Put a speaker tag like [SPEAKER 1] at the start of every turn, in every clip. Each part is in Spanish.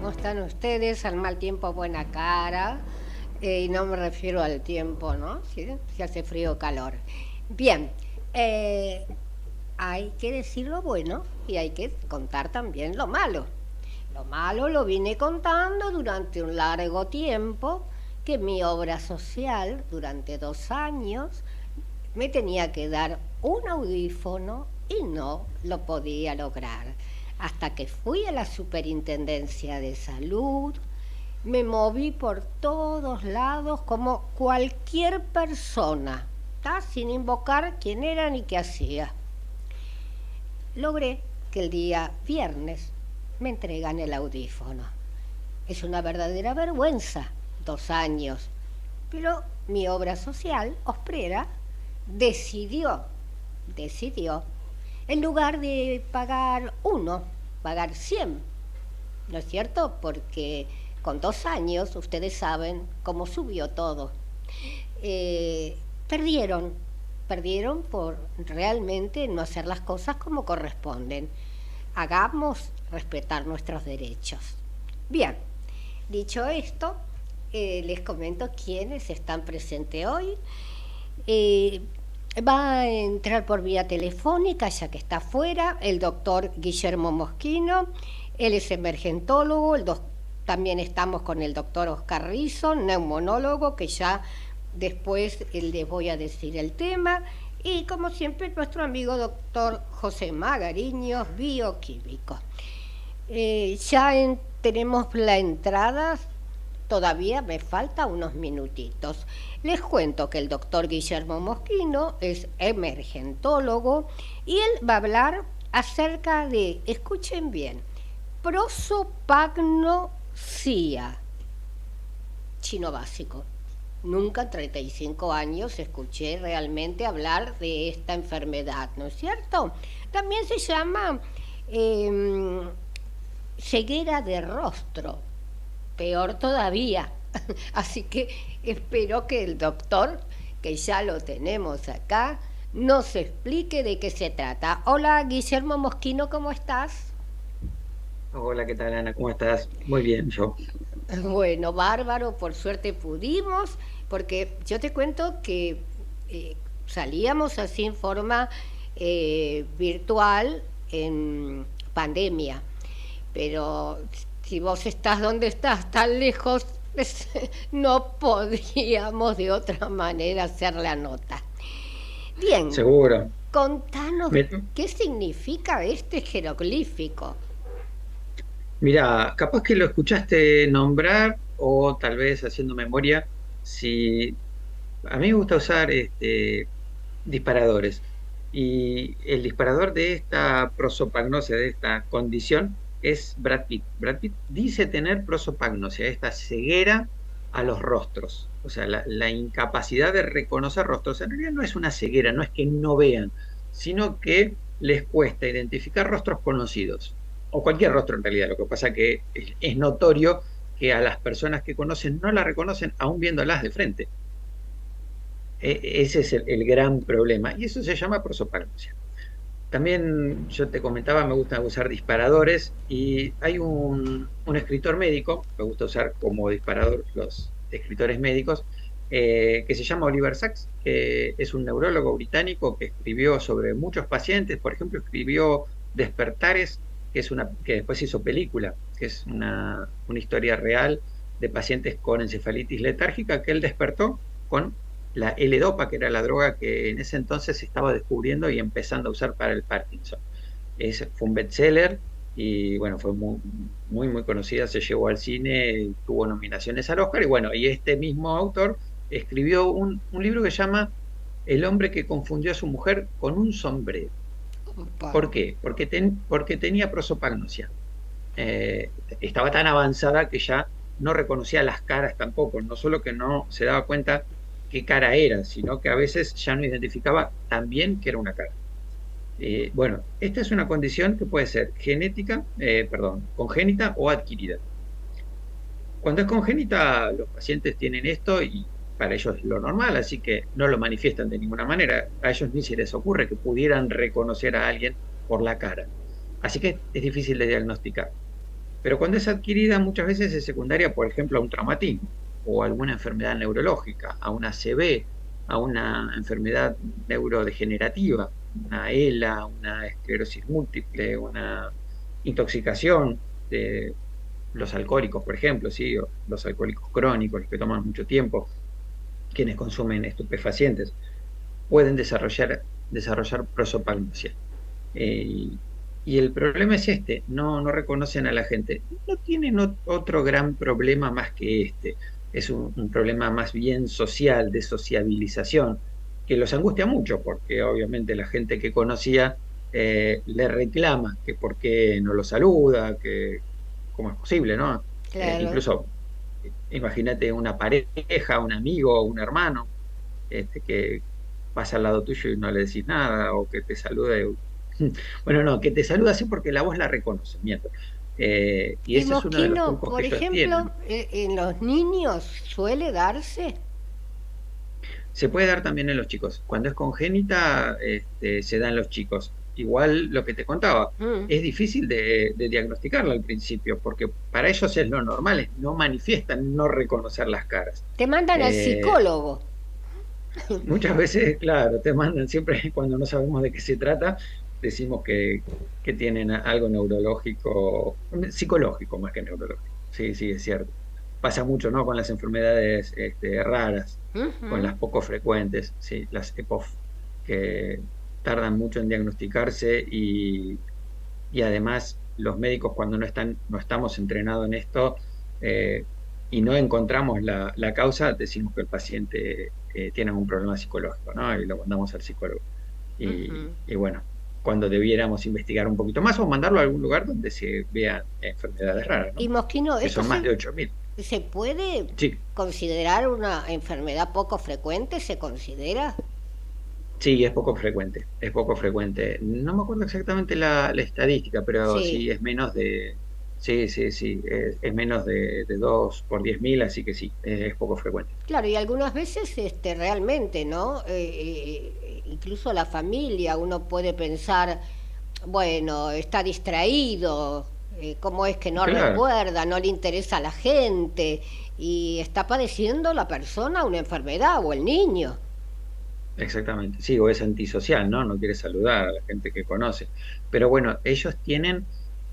[SPEAKER 1] ¿Cómo están ustedes? Al mal tiempo, buena cara. Y no me refiero al tiempo, ¿no? Si hace frío o calor. Bien, eh, hay que decir lo bueno y hay que contar también lo malo. Lo malo lo vine contando durante un largo tiempo, que mi obra social, durante 2 años, me tenía que dar un audífono y no lo podía lograr. Hasta que fui a la Superintendencia de Salud, me moví por todos lados como cualquier persona, ¿tá? Sin invocar quién era ni qué hacía. Logré que el día viernes me entregan el audífono. Es una verdadera vergüenza, 2 años. Pero mi obra social, Osprera, decidió, decidió, en lugar de pagar uno, pagar 100. ¿No es cierto? Porque con 2 años ustedes saben cómo subió todo. Eh, perdieron, perdieron por realmente no hacer las cosas como corresponden. Hagamos respetar nuestros derechos. Bien, dicho esto, les comento quiénes están presentes hoy. Eh, Va a entrar por vía telefónica, ya que está afuera, el doctor Guillermo Mosquino. Él es emergentólogo. También estamos con el doctor Oscar Rizzo, neumonólogo, que ya después les voy a decir el tema. Y como siempre, nuestro amigo doctor José Magariños, bioquímico. Tenemos la entrada. Todavía me falta unos minutitos. Les cuento que el doctor Guillermo Mosquino es emergentólogo y él va a hablar acerca de, escuchen bien, prosopagnosia, chino básico. Nunca en 35 años escuché realmente hablar de esta enfermedad, ¿no es cierto? También se llama eh, ceguera de rostro, peor todavía. Así que espero que el doctor, que ya lo tenemos acá, nos explique de qué se trata. Hola, Guillermo Mosquino, ¿cómo estás?
[SPEAKER 2] Hola, ¿qué tal, Ana? ¿Cómo estás? Muy bien, yo.
[SPEAKER 1] Bueno, bárbaro, por suerte pudimos, porque yo te cuento que eh, salíamos así en forma virtual en pandemia, pero si vos estás donde estás, tan lejos, no podíamos de otra manera hacer la nota. Bien,
[SPEAKER 2] Seguro.
[SPEAKER 1] contanos
[SPEAKER 2] Mi-
[SPEAKER 1] qué significa este jeroglífico.
[SPEAKER 2] Mira, capaz que lo escuchaste nombrar o tal vez haciendo memoria, si a mí me gusta usar disparadores y el disparador de esta prosopagnosia, de esta condición, es Brad Pitt. Brad Pitt dice tener prosopagnosia, esta ceguera a los rostros, o sea, la incapacidad de reconocer rostros. En realidad no es una ceguera, no es que no vean, sino que les cuesta identificar rostros conocidos, o cualquier rostro en realidad. Lo que pasa que es notorio que a las personas que conocen no la reconocen aún viéndolas de frente. Ese es el gran problema y eso se llama prosopagnosia. También yo te comentaba, me gusta usar disparadores y hay un escritor médico, me gusta usar como disparador los escritores médicos, que se llama Oliver Sacks, que es un neurólogo británico que escribió sobre muchos pacientes. Por ejemplo, escribió Despertares, que después hizo película, que es una historia real de pacientes con encefalitis letárgica que él despertó con la L-Dopa, que era la droga que en ese entonces se estaba descubriendo y empezando a usar para el Parkinson. Fue un bestseller y bueno, fue muy conocida, se llevó al cine, tuvo nominaciones al Oscar y bueno, y este mismo autor escribió un libro que se llama El hombre que confundió a su mujer con un sombrero.
[SPEAKER 1] Opa.
[SPEAKER 2] ¿Por qué? Porque tenía prosopagnosia. Estaba tan avanzada que ya no reconocía las caras tampoco, no solo que no se daba cuenta qué cara era, sino que a veces ya no identificaba tan bien que era una cara. Bueno, esta es una condición que puede ser genética, perdón, congénita o adquirida. Cuando es congénita, los pacientes tienen esto y para ellos es lo normal, así que no lo manifiestan de ninguna manera. A ellos ni se les ocurre que pudieran reconocer a alguien por la cara. Así que es difícil de diagnosticar. Pero cuando es adquirida muchas veces es secundaria, por ejemplo, a un traumatismo o a alguna enfermedad neurológica, a una CB, a una enfermedad neurodegenerativa, una ELA, una esclerosis múltiple, una intoxicación de los alcohólicos, por ejemplo, ¿sí? O los alcohólicos crónicos, los que toman mucho tiempo, quienes consumen estupefacientes, pueden desarrollar prosopagnosia. Eh, y el problema es este, no reconocen a la gente. No tienen otro gran problema más que este. Es un problema más bien social, de sociabilización, que los angustia mucho, porque obviamente la gente que conocía le reclama que por qué no lo saluda, que cómo es posible, ¿no?
[SPEAKER 1] Claro.
[SPEAKER 2] Incluso, imagínate una pareja, un amigo, un hermano, que pasa al lado tuyo y no le decís nada, o que te saluda. Bueno, no, que te saluda así porque la voz la reconoce, miento. Y
[SPEAKER 1] Y
[SPEAKER 2] ese es uno de los
[SPEAKER 1] Mosquino,
[SPEAKER 2] trucos que
[SPEAKER 1] por
[SPEAKER 2] ellos
[SPEAKER 1] ejemplo,
[SPEAKER 2] tienen.
[SPEAKER 1] en los niños suele darse.
[SPEAKER 2] Se puede dar también en los chicos. Cuando es congénita, se da en los chicos. Igual lo que te contaba,
[SPEAKER 1] Mm.
[SPEAKER 2] es difícil de diagnosticarlo al principio, porque para ellos es lo normal, no manifiestan no reconocer las caras.
[SPEAKER 1] Te mandan al
[SPEAKER 2] Eh,
[SPEAKER 1] psicólogo.
[SPEAKER 2] Muchas veces, claro, te mandan siempre cuando no sabemos de qué se trata, decimos que tienen algo neurológico, psicológico más que neurológico. Sí, sí, es cierto. Pasa mucho, ¿no? Con las enfermedades raras, con
[SPEAKER 1] Ujú.
[SPEAKER 2] las poco frecuentes, sí, las EPOF, que tardan mucho en diagnosticarse y además los médicos cuando no estamos entrenados en esto eh, y no encontramos la causa, decimos que el paciente tiene un problema psicológico, ¿no? Y lo mandamos al psicólogo.
[SPEAKER 1] Ujú.
[SPEAKER 2] Y bueno, cuando debiéramos investigar un poquito más o mandarlo a algún lugar donde se vean enfermedades raras,
[SPEAKER 1] Y
[SPEAKER 2] ¿no?
[SPEAKER 1] Mosquino,
[SPEAKER 2] Que
[SPEAKER 1] ¿esto
[SPEAKER 2] son más de 8.000.
[SPEAKER 1] se puede
[SPEAKER 2] Sí,
[SPEAKER 1] considerar una enfermedad poco frecuente? ¿Se considera?
[SPEAKER 2] sí, es poco frecuente, es poco frecuente. No me acuerdo exactamente la estadística, pero
[SPEAKER 1] Sí,
[SPEAKER 2] sí, es menos sí, sí, sí, es menos de 2 por 10.000, así que sí, es poco frecuente.
[SPEAKER 1] claro, y algunas veces realmente, ¿no? Incluso la familia, uno puede pensar, bueno, está distraído, cómo es que no
[SPEAKER 2] Claro,
[SPEAKER 1] recuerda, no le interesa a la gente y está padeciendo la persona una enfermedad o el niño.
[SPEAKER 2] exactamente. Sí, o es antisocial, ¿no? No quiere saludar a la gente que conoce. Pero bueno, ellos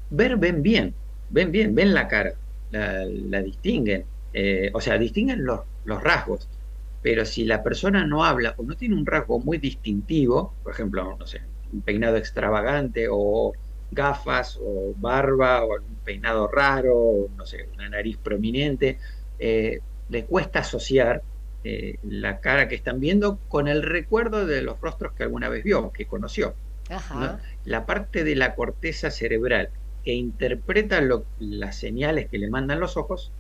[SPEAKER 2] ven bien, ven la cara, la distinguen. O sea, distinguen los rasgos. Pero si la persona no habla o no tiene un rasgo muy distintivo, por ejemplo, no sé, un peinado extravagante o gafas o barba o un peinado raro, o, no sé, una nariz prominente, le cuesta asociar la cara que están viendo con el recuerdo de los rostros que alguna vez vio, que conoció. ¿No?
[SPEAKER 1] Ajá.
[SPEAKER 2] La parte de la corteza cerebral que interpreta las señales que le mandan los ojos,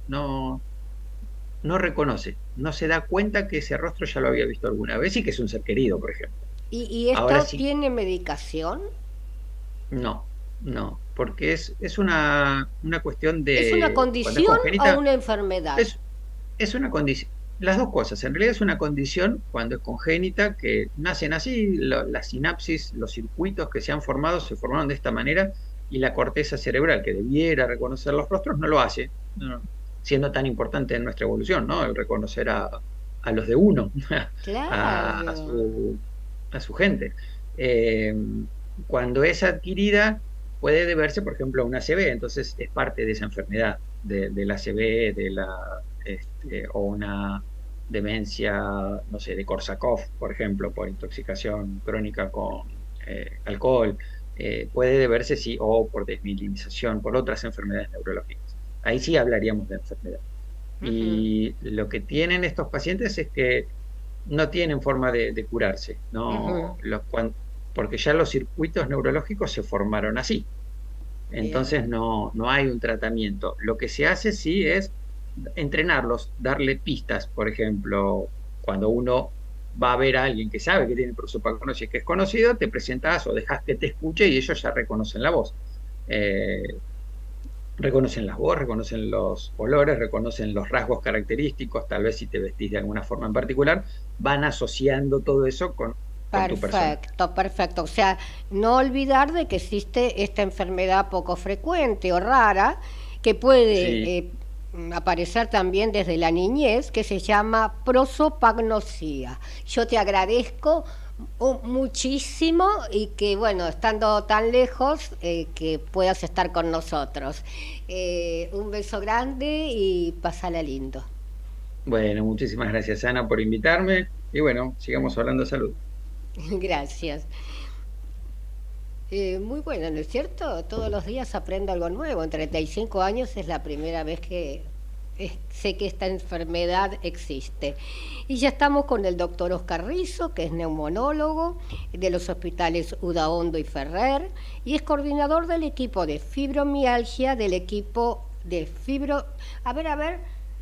[SPEAKER 2] no reconoce, no se da cuenta que ese rostro ya lo había visto alguna vez y que es un ser querido, por ejemplo.
[SPEAKER 1] ¿Y
[SPEAKER 2] Ahora
[SPEAKER 1] esto
[SPEAKER 2] sí,
[SPEAKER 1] tiene medicación?
[SPEAKER 2] no, porque es una cuestión
[SPEAKER 1] ¿Es una
[SPEAKER 2] de, cuando es
[SPEAKER 1] condición o
[SPEAKER 2] congénita,
[SPEAKER 1] una enfermedad?
[SPEAKER 2] es, es una condición, las dos cosas, en realidad es una condición cuando es congénita, que nacen así, las sinapsis, los circuitos que se han formado, se formaron de esta manera, y la corteza cerebral, que debiera reconocer los rostros, no lo hace, siendo tan importante en nuestra evolución, ¿no? El reconocer a los de uno, a, a
[SPEAKER 1] Claro.
[SPEAKER 2] su, a su gente. Eh, Cuando es adquirida, puede deberse, por ejemplo, a una ACV, entonces es parte de esa enfermedad, de la ACV, o una demencia, no sé, de Korsakoff, por ejemplo, por intoxicación crónica con alcohol, puede deberse, sí, o por desmilinización, por otras enfermedades neurológicas. Ahí sí hablaríamos de enfermedad.
[SPEAKER 1] Ujú.
[SPEAKER 2] Y lo que tienen estos pacientes es que no tienen forma de curarse,
[SPEAKER 1] Ujú.
[SPEAKER 2] no, porque ya los circuitos neurológicos se formaron así.
[SPEAKER 1] Bien.
[SPEAKER 2] Entonces no hay un tratamiento. Lo que se hace sí es entrenarlos, darle pistas. Por ejemplo, cuando uno va a ver a alguien que sabe que tiene prosopagnosia y que es conocido, te presentas o dejas que te escuche y ellos ya reconocen la voz. Eh, Reconocen las voz, reconocen los olores, reconocen los rasgos característicos, tal vez si te vestís de alguna forma en particular, van asociando todo eso con tu persona.
[SPEAKER 1] Perfecto, perfecto. O sea, no olvidar de que existe esta enfermedad poco frecuente o rara que puede
[SPEAKER 2] Sí,
[SPEAKER 1] aparecer también desde la niñez, que se llama prosopagnosia. Yo te agradezco muchísimo y que, bueno, estando tan lejos, que puedas estar con nosotros. Un beso grande y pasala lindo.
[SPEAKER 2] bueno, muchísimas gracias Ana por invitarme y bueno, sigamos hablando de salud.
[SPEAKER 1] Gracias. Muy bueno, ¿no es cierto? Todos los días aprendo algo nuevo. En 35 años es la primera vez que sé que esta enfermedad existe. Y ya estamos con el doctor Oscar Rizo, que es neumonólogo de los hospitales Udaondo y Ferrer, y es coordinador del equipo de fibromialgia, del equipo de fibro... a ver,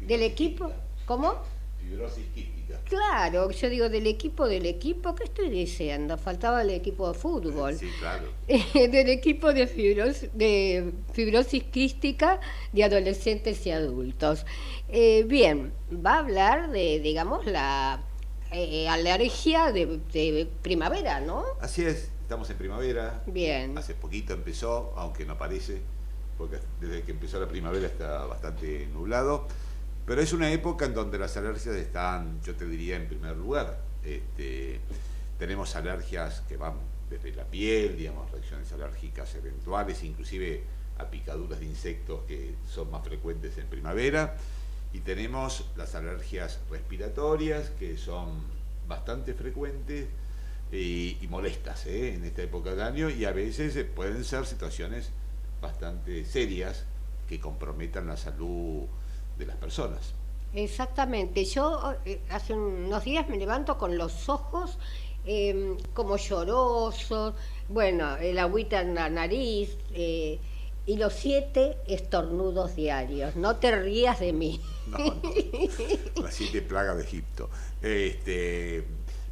[SPEAKER 1] del
[SPEAKER 3] Fibrosis
[SPEAKER 1] equipo...
[SPEAKER 3] quística.
[SPEAKER 1] ¿Cómo?
[SPEAKER 3] Fibrosis quística.
[SPEAKER 1] Claro, yo digo del equipo, ¿qué estoy diciendo? Faltaba el equipo de fútbol.
[SPEAKER 3] Sí, claro.
[SPEAKER 1] Del equipo de fibrosis quística de adolescentes y adultos. Bien, va a hablar de, digamos, la alergia de primavera, ¿no?
[SPEAKER 3] Así es, estamos en primavera.
[SPEAKER 1] Bien.
[SPEAKER 3] Hace poquito empezó, aunque no parece, porque desde que empezó la primavera está bastante nublado. Pero es una época en donde las alergias están, yo te diría, en primer lugar. Tenemos alergias que van desde la piel, digamos, reacciones alérgicas eventuales, inclusive a picaduras de insectos que son más frecuentes en primavera. Y tenemos las alergias respiratorias, que son bastante frecuentes y molestas en esta época del año, y a veces pueden ser situaciones bastante serias que comprometan la salud de las personas.
[SPEAKER 1] Exactamente. Yo hace unos días me levanto con los ojos como llorosos, bueno, el agüita en la nariz y los 7 estornudos diarios. No te rías de mí.
[SPEAKER 3] No, no, las 7 plagas de Egipto.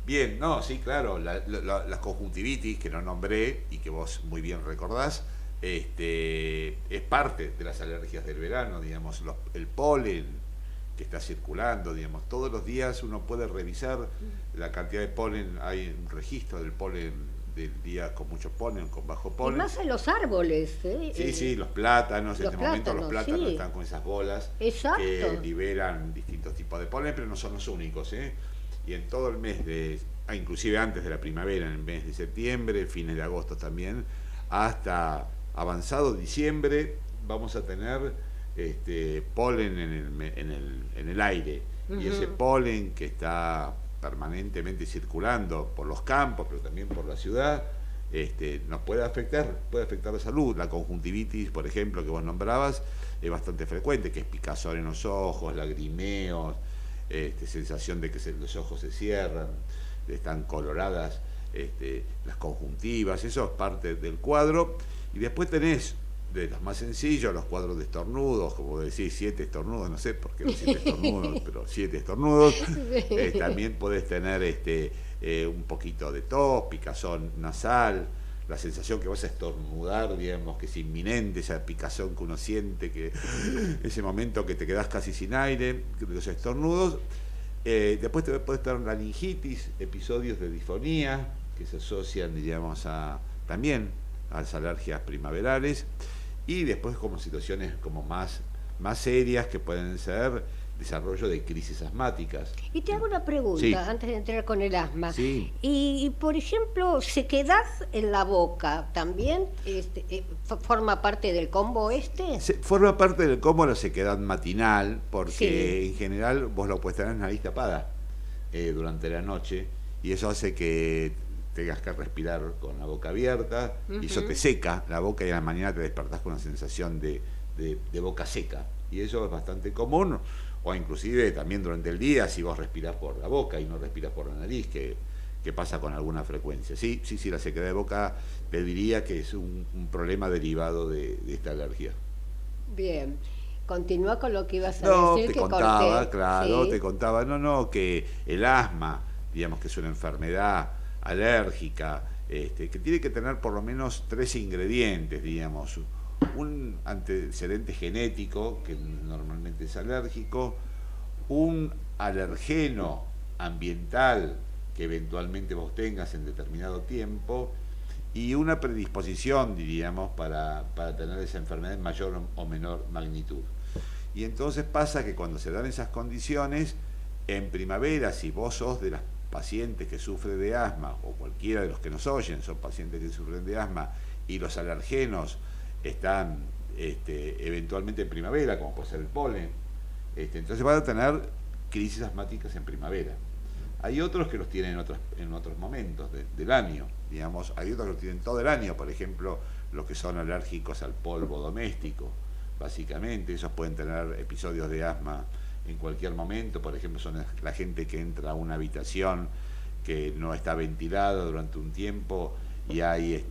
[SPEAKER 3] Bien, no, sí, claro, las conjuntivitis que no nombré y que vos muy bien recordás, es parte de las alergias del verano, digamos, el polen que está circulando, digamos, todos los días uno puede revisar la cantidad de polen, hay un registro del polen del día con mucho polen, con bajo
[SPEAKER 1] Y
[SPEAKER 3] polen.
[SPEAKER 1] más en los árboles, ¿eh?
[SPEAKER 3] Sí, sí, los plátanos, en
[SPEAKER 1] Los
[SPEAKER 3] este momento los
[SPEAKER 1] plátanos,
[SPEAKER 3] plátanos
[SPEAKER 1] sí.
[SPEAKER 3] están con esas bolas
[SPEAKER 1] Exacto.
[SPEAKER 3] que liberan distintos tipos de polen, pero no son los únicos, ¿eh? Y en todo el mes inclusive antes de la primavera, en el mes de septiembre, fines de agosto también, hasta avanzado diciembre, vamos a tener polen en el aire. Y ese polen que está permanentemente circulando por los campos, pero también por la ciudad, nos puede afectar la salud. La conjuntivitis, por ejemplo, que vos nombrabas, es bastante frecuente, que es picazón en los ojos, lagrimeos, sensación de que los ojos se cierran, están coloradas las conjuntivas, eso es parte del cuadro. Y después tenés, de los más sencillos, los cuadros de estornudos, como decís, 7 estornudos, no sé por qué los 7 estornudos, pero 7 estornudos. También podés tener un poquito de tos, picazón nasal, la sensación que vas a estornudar, digamos, que es inminente, esa picazón que uno siente, que ese momento que te quedás casi sin aire, los estornudos. Después te puede estar la laringitis, episodios de disfonía, que se asocian, digamos, también a las alergias primaverales. Y después como situaciones como más serias, que pueden ser desarrollo de crisis asmáticas.
[SPEAKER 1] Y te hago una pregunta,
[SPEAKER 3] Sí.
[SPEAKER 1] antes de entrar con el asma.
[SPEAKER 3] Sí.
[SPEAKER 1] Y, por ejemplo, sequedad en la boca, ¿también forma parte del combo este?
[SPEAKER 3] Forma parte del combo la sequedad matinal, porque
[SPEAKER 1] Sí.
[SPEAKER 3] en general vos lo puedes tener en nariz tapada durante la noche, y eso hace que tengas que respirar con la boca abierta, y eso te seca la boca, y a la mañana te despertás con una sensación de boca seca, y eso es bastante común. O inclusive también durante el día, si vos respirás por la boca y no respirás por la nariz, que pasa con alguna frecuencia. Sí, la sequedad de boca te diría que es un problema derivado de esta alergia.
[SPEAKER 1] Bien. Continúa con lo que ibas a
[SPEAKER 3] No,
[SPEAKER 1] decir,
[SPEAKER 3] te
[SPEAKER 1] que
[SPEAKER 3] contaba,
[SPEAKER 1] corté.
[SPEAKER 3] claro,
[SPEAKER 1] Sí.
[SPEAKER 3] te contaba, que el asma, digamos que es una enfermedad alérgica, que tiene que tener por lo menos 3 ingredientes, digamos, un antecedente genético, que normalmente es alérgico, un alergeno ambiental que eventualmente vos tengas en determinado tiempo, y una predisposición, diríamos, para tener esa enfermedad en mayor o menor magnitud. Y entonces pasa que cuando se dan esas condiciones, en primavera, si vos sos de las pacientes que sufren de asma, o cualquiera de los que nos oyen son pacientes que sufren de asma, y los alergenos están eventualmente en primavera, como puede ser el polen, entonces van a tener crisis asmáticas en primavera. Hay otros que los tienen en otros momentos del año, digamos, hay otros que los tienen todo el año, por ejemplo, los que son alérgicos al polvo doméstico, básicamente, esos pueden tener episodios de asma en cualquier momento. Por ejemplo, son la gente que entra a una habitación que no está ventilada durante un tiempo y hay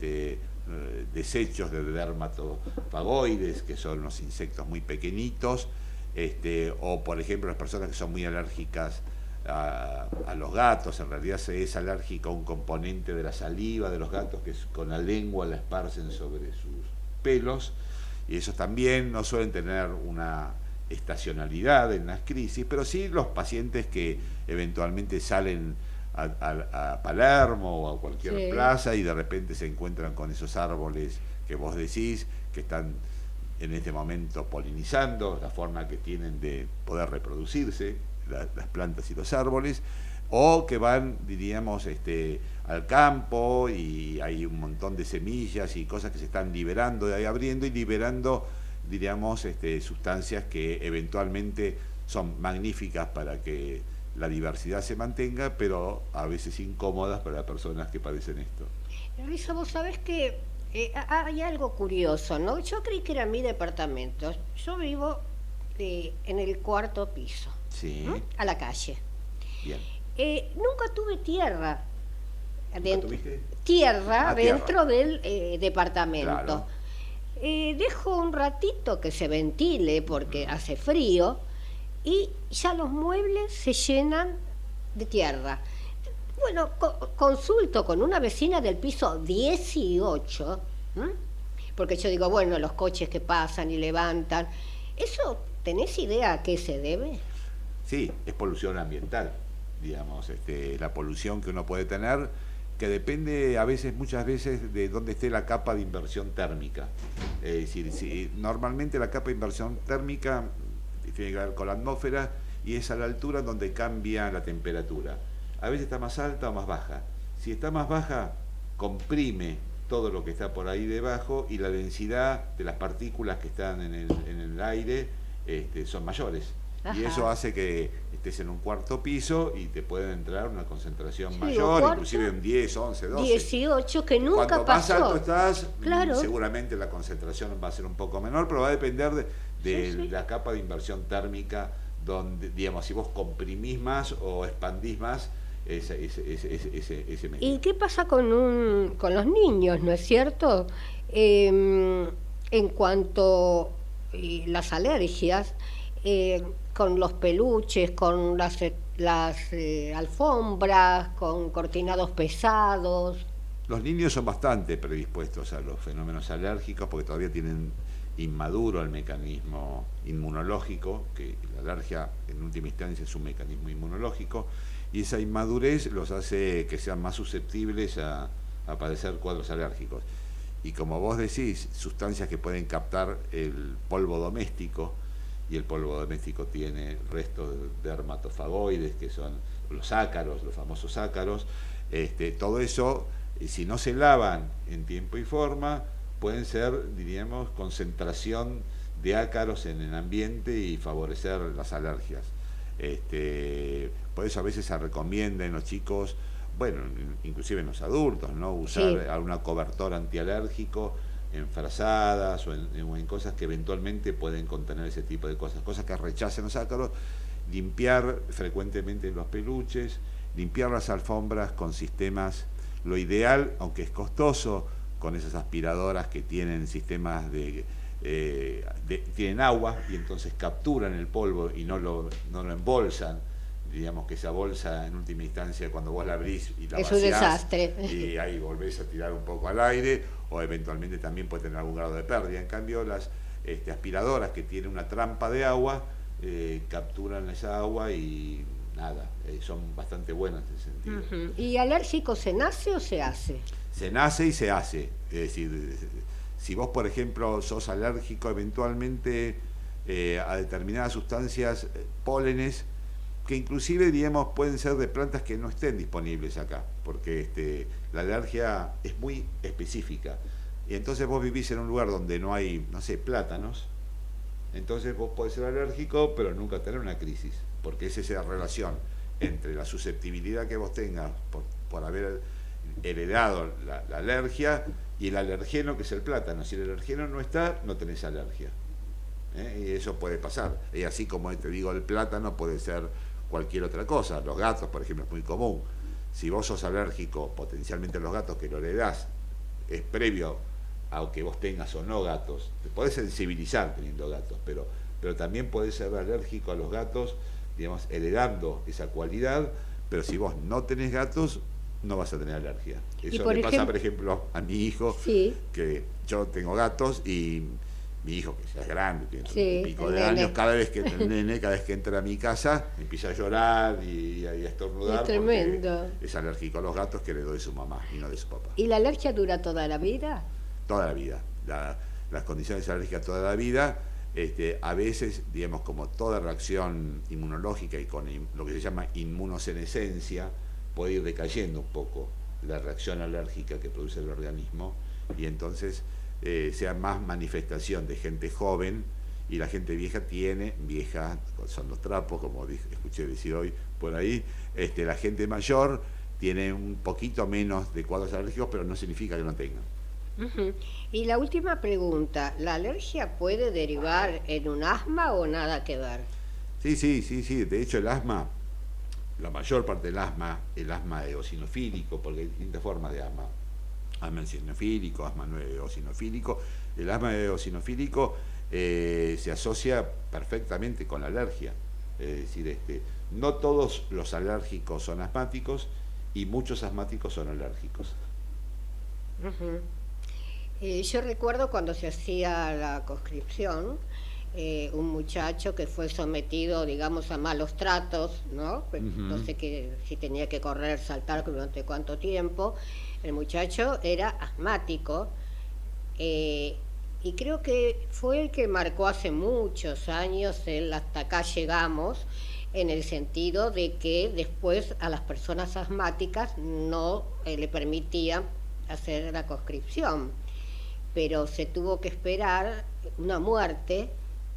[SPEAKER 3] desechos de dermatofagoides, que son unos insectos muy pequeñitos, o por ejemplo las personas que son muy alérgicas a los gatos. En realidad se es alérgico a un componente de la saliva de los gatos, que con la lengua la esparcen sobre sus pelos, y esos también no suelen tener una estacionalidad en las crisis, pero sí los pacientes que eventualmente salen a Palermo o a cualquier plaza y de repente se encuentran con esos árboles que vos decís que están en este momento polinizando, la forma que tienen de poder reproducirse las plantas y los árboles, o que van, diríamos, al campo y hay un montón de semillas y cosas que se están liberando de ahí, abriendo y liberando, diríamos, sustancias que eventualmente son magníficas para que la diversidad se mantenga, pero a veces incómodas para las personas que padecen esto.
[SPEAKER 1] Luisa, vos sabés que hay algo curioso, ¿no? Yo creí que era mi departamento. Yo vivo en el 4º piso,
[SPEAKER 3] sí,
[SPEAKER 1] a la calle.
[SPEAKER 3] Bien.
[SPEAKER 1] Nunca tuve tierra.
[SPEAKER 3] ¿Tuviste?
[SPEAKER 1] Tierra dentro
[SPEAKER 3] tierra
[SPEAKER 1] del departamento.
[SPEAKER 3] Claro.
[SPEAKER 1] Dejo un ratito que se ventile porque hace frío y ya los muebles se llenan de tierra. Bueno, consulto con una vecina del piso 18, porque yo digo, bueno, los coches que pasan y levantan, ¿eso tenés idea a qué se debe?
[SPEAKER 3] Sí, es polución ambiental, digamos, la polución que uno puede tener, que depende muchas veces de dónde esté la capa de inversión térmica. Es decir, normalmente la capa de inversión térmica tiene que ver con la atmósfera y es a la altura donde cambia la temperatura. A veces está más alta o más baja. Si está más baja, comprime todo lo que está por ahí debajo y la densidad de las partículas que están en el aire son mayores. Ajá. Y eso hace que estés en un 4º piso y te pueden entrar una concentración mayor, inclusive un 10, 11, 12.
[SPEAKER 1] 18, que nunca
[SPEAKER 3] Cuanto
[SPEAKER 1] pasó.
[SPEAKER 3] Más alto estás,
[SPEAKER 1] claro,
[SPEAKER 3] seguramente la concentración va a ser un poco menor, pero va a depender de la capa de inversión térmica, donde, digamos, si vos comprimís más o expandís más ese medio.
[SPEAKER 1] ¿Y qué pasa con los niños, no es cierto? En cuanto a las alergias, con los peluches, con las alfombras, con cortinados pesados.
[SPEAKER 3] Los niños son bastante predispuestos a los fenómenos alérgicos porque todavía tienen inmaduro el mecanismo inmunológico, que la alergia en última instancia es un mecanismo inmunológico, y esa inmadurez los hace que sean más susceptibles a padecer cuadros alérgicos. Y como vos decís, sustancias que pueden captar el polvo doméstico, y el polvo doméstico tiene restos de dermatofagoides, que son los ácaros, los famosos ácaros, todo eso, si no se lavan en tiempo y forma, pueden ser, diríamos, concentración de ácaros en el ambiente y favorecer las alergias. Por eso a veces se recomienda en los chicos, bueno, inclusive en los adultos, ¿no? Usar alguna cobertor antialérgico en frazadas o en cosas que eventualmente pueden contener ese tipo de cosas que rechacen los ácaros, limpiar frecuentemente los peluches, limpiar las alfombras con sistemas, lo ideal, aunque es costoso, con esas aspiradoras que tienen sistemas tienen agua y entonces capturan el polvo y no lo embolsan. Digamos que esa bolsa en última instancia cuando vos la abrís y la
[SPEAKER 1] es
[SPEAKER 3] vaciás,
[SPEAKER 1] un desastre
[SPEAKER 3] y ahí volvés a tirar un poco al aire o eventualmente también puede tener algún grado de pérdida. En cambio las aspiradoras que tienen una trampa de agua capturan esa agua y nada, son bastante buenas en ese sentido.
[SPEAKER 1] ¿Y alérgico se nace o se hace?
[SPEAKER 3] Se nace y se hace. Es decir, si vos, por ejemplo, sos alérgico eventualmente a determinadas sustancias, pólenes, que inclusive, digamos, pueden ser de plantas que no estén disponibles acá, porque la alergia es muy específica. Y entonces vos vivís en un lugar donde no hay, no sé, plátanos, entonces vos podés ser alérgico, pero nunca tener una crisis, porque es esa relación entre la susceptibilidad que vos tengas por haber heredado la alergia y el alergeno, que es el plátano. Si el alergeno no está, no tenés alergia. Y eso puede pasar. Y así como te digo, el plátano puede ser cualquier otra cosa. Los gatos, por ejemplo, es muy común. Si vos sos alérgico potencialmente a los gatos, que lo heredás, es previo a que vos tengas o no gatos. Te podés sensibilizar teniendo gatos, pero también podés ser alérgico a los gatos, digamos, heredando esa cualidad, pero si vos no tenés gatos, no vas a tener alergia. Eso le pasa, por ejemplo, a mi hijo,
[SPEAKER 1] sí,
[SPEAKER 3] que yo tengo gatos y mi hijo, que ya es grande, tiene
[SPEAKER 1] sí,
[SPEAKER 3] un pico de
[SPEAKER 1] nene.
[SPEAKER 3] años, cada vez que entra a mi casa, empieza a llorar y a estornudar.
[SPEAKER 1] Es tremendo.
[SPEAKER 3] Porque es alérgico a los gatos que heredó de su mamá y no de su papá.
[SPEAKER 1] ¿Y la alergia dura toda la vida?
[SPEAKER 3] Toda la vida. Las condiciones alérgicas toda la vida. A veces, digamos, como toda reacción inmunológica y con lo que se llama inmunosenescencia, puede ir decayendo un poco la reacción alérgica que produce el organismo, y entonces sea más manifestación de gente joven, y la gente vieja son los trapos, como escuché decir hoy por ahí. La gente mayor tiene un poquito menos de cuadros alérgicos, pero no significa que no tengan.
[SPEAKER 1] Uh-huh. Y la última pregunta, ¿la alergia puede derivar en un asma o nada que ver?
[SPEAKER 3] Sí. De hecho, el asma, la mayor parte del asma, el asma eosinofílico, porque hay distintas formas de asma. Asma eosinofílico, asma no eosinofílico. El asma eosinofílico se asocia perfectamente con la alergia. Es decir, no todos los alérgicos son asmáticos y muchos asmáticos son alérgicos.
[SPEAKER 1] Uh-huh. Yo recuerdo cuando se hacía la conscripción, un muchacho que fue sometido, digamos, a malos tratos, ¿no?
[SPEAKER 3] Uh-huh.
[SPEAKER 1] No sé si tenía que correr, saltar durante cuánto tiempo. El muchacho era asmático, y creo que fue el que marcó hace muchos años el hasta acá llegamos, en el sentido de que después a las personas asmáticas no le permitían hacer la conscripción, pero se tuvo que esperar una muerte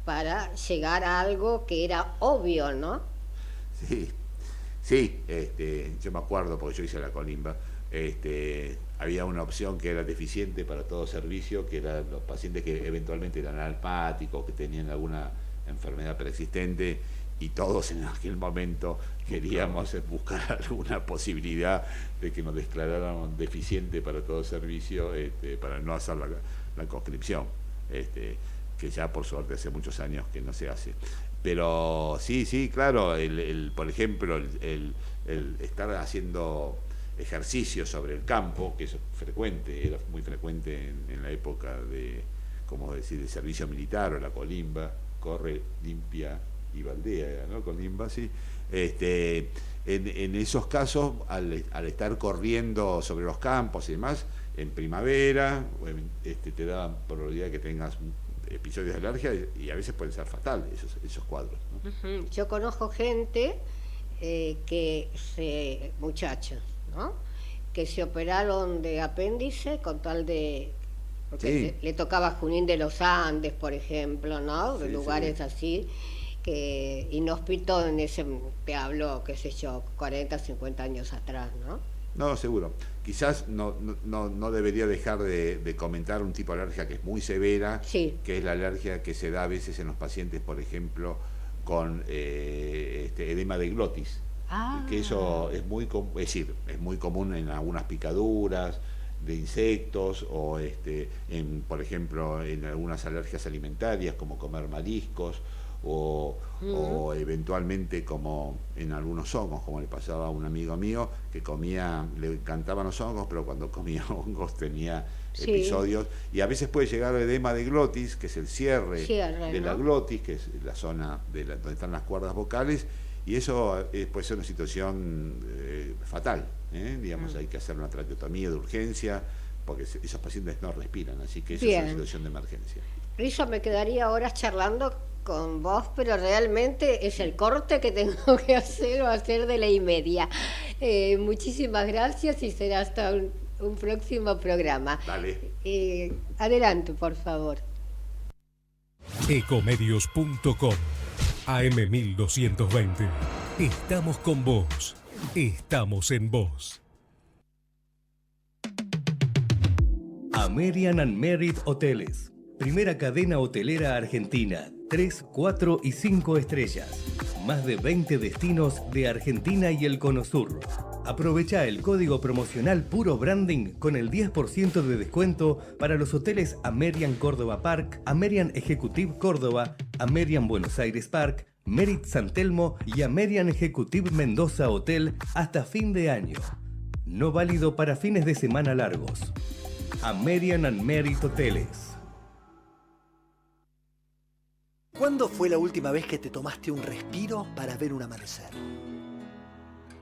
[SPEAKER 1] para llegar a algo que era obvio, ¿no?
[SPEAKER 3] Sí, yo me acuerdo porque yo hice la colimba. Había una opción que era deficiente para todo servicio, que eran los pacientes que eventualmente eran asmáticos, que tenían alguna enfermedad preexistente, y todos en aquel momento queríamos buscar alguna posibilidad de que nos declararan deficiente para todo servicio, para no hacer la conscripción, que ya por suerte hace muchos años que no se hace. Pero sí, claro, por ejemplo, el estar haciendo ejercicio sobre el campo, que es frecuente, era muy frecuente en la época de servicio militar o la colimba, corre, limpia y baldea, ¿no? Colimba, sí. En esos casos, al estar corriendo sobre los campos y demás, en primavera, te da probabilidad que tengas episodios de alergia, y a veces pueden ser fatales esos cuadros, ¿no?
[SPEAKER 1] Uh-huh. Yo conozco gente muchachos, ¿no? Que se operaron de apéndice con tal de... Porque le tocaba Junín de los Andes, por ejemplo, ¿no? De lugares así, que inhóspito te hablo, qué sé yo, 40, 50 años atrás, ¿no?
[SPEAKER 3] No, seguro. Quizás no debería dejar de comentar un tipo de alergia que es muy severa,
[SPEAKER 1] sí,
[SPEAKER 3] que es la alergia que se da a veces en los pacientes, por ejemplo, con edema de glotis. Que eso es muy común en algunas picaduras de insectos, o por ejemplo en algunas alergias alimentarias, como comer mariscos, o eventualmente como en algunos hongos, como le pasaba a un amigo mío que le encantaban los hongos, pero cuando comía hongos tenía episodios, y a veces puede llegar edema de glotis, que es el cierre de la glotis, que es la zona donde están las cuerdas vocales, y eso puede ser una situación fatal, Digamos, hay que hacer una traqueotomía de urgencia, porque esos pacientes no respiran, así que eso es
[SPEAKER 1] Bien.
[SPEAKER 3] una situación de emergencia.
[SPEAKER 1] Rizo, me quedaría horas charlando con vos, pero realmente es el corte que tengo que hacer o hacer de 1:30. Muchísimas gracias y será hasta un próximo programa.
[SPEAKER 3] Dale.
[SPEAKER 1] Adelante, por favor.
[SPEAKER 4] Ecomedios.com AM1220. Estamos con vos. Estamos en vos.
[SPEAKER 5] American and Merit Hoteles. Primera cadena hotelera argentina. 3, 4 y 5 estrellas. Más de 20 destinos de Argentina y el Cono Sur. Aprovecha el código promocional Puro Branding con el 10% de descuento para los hoteles American Córdoba Park, American Executive Córdoba, American Buenos Aires Park, Merit San Telmo y American Executive Mendoza Hotel hasta fin de año. No válido para fines de semana largos. American and Merit Hoteles.
[SPEAKER 6] ¿Cuándo fue la última vez que te tomaste un respiro para ver un amanecer?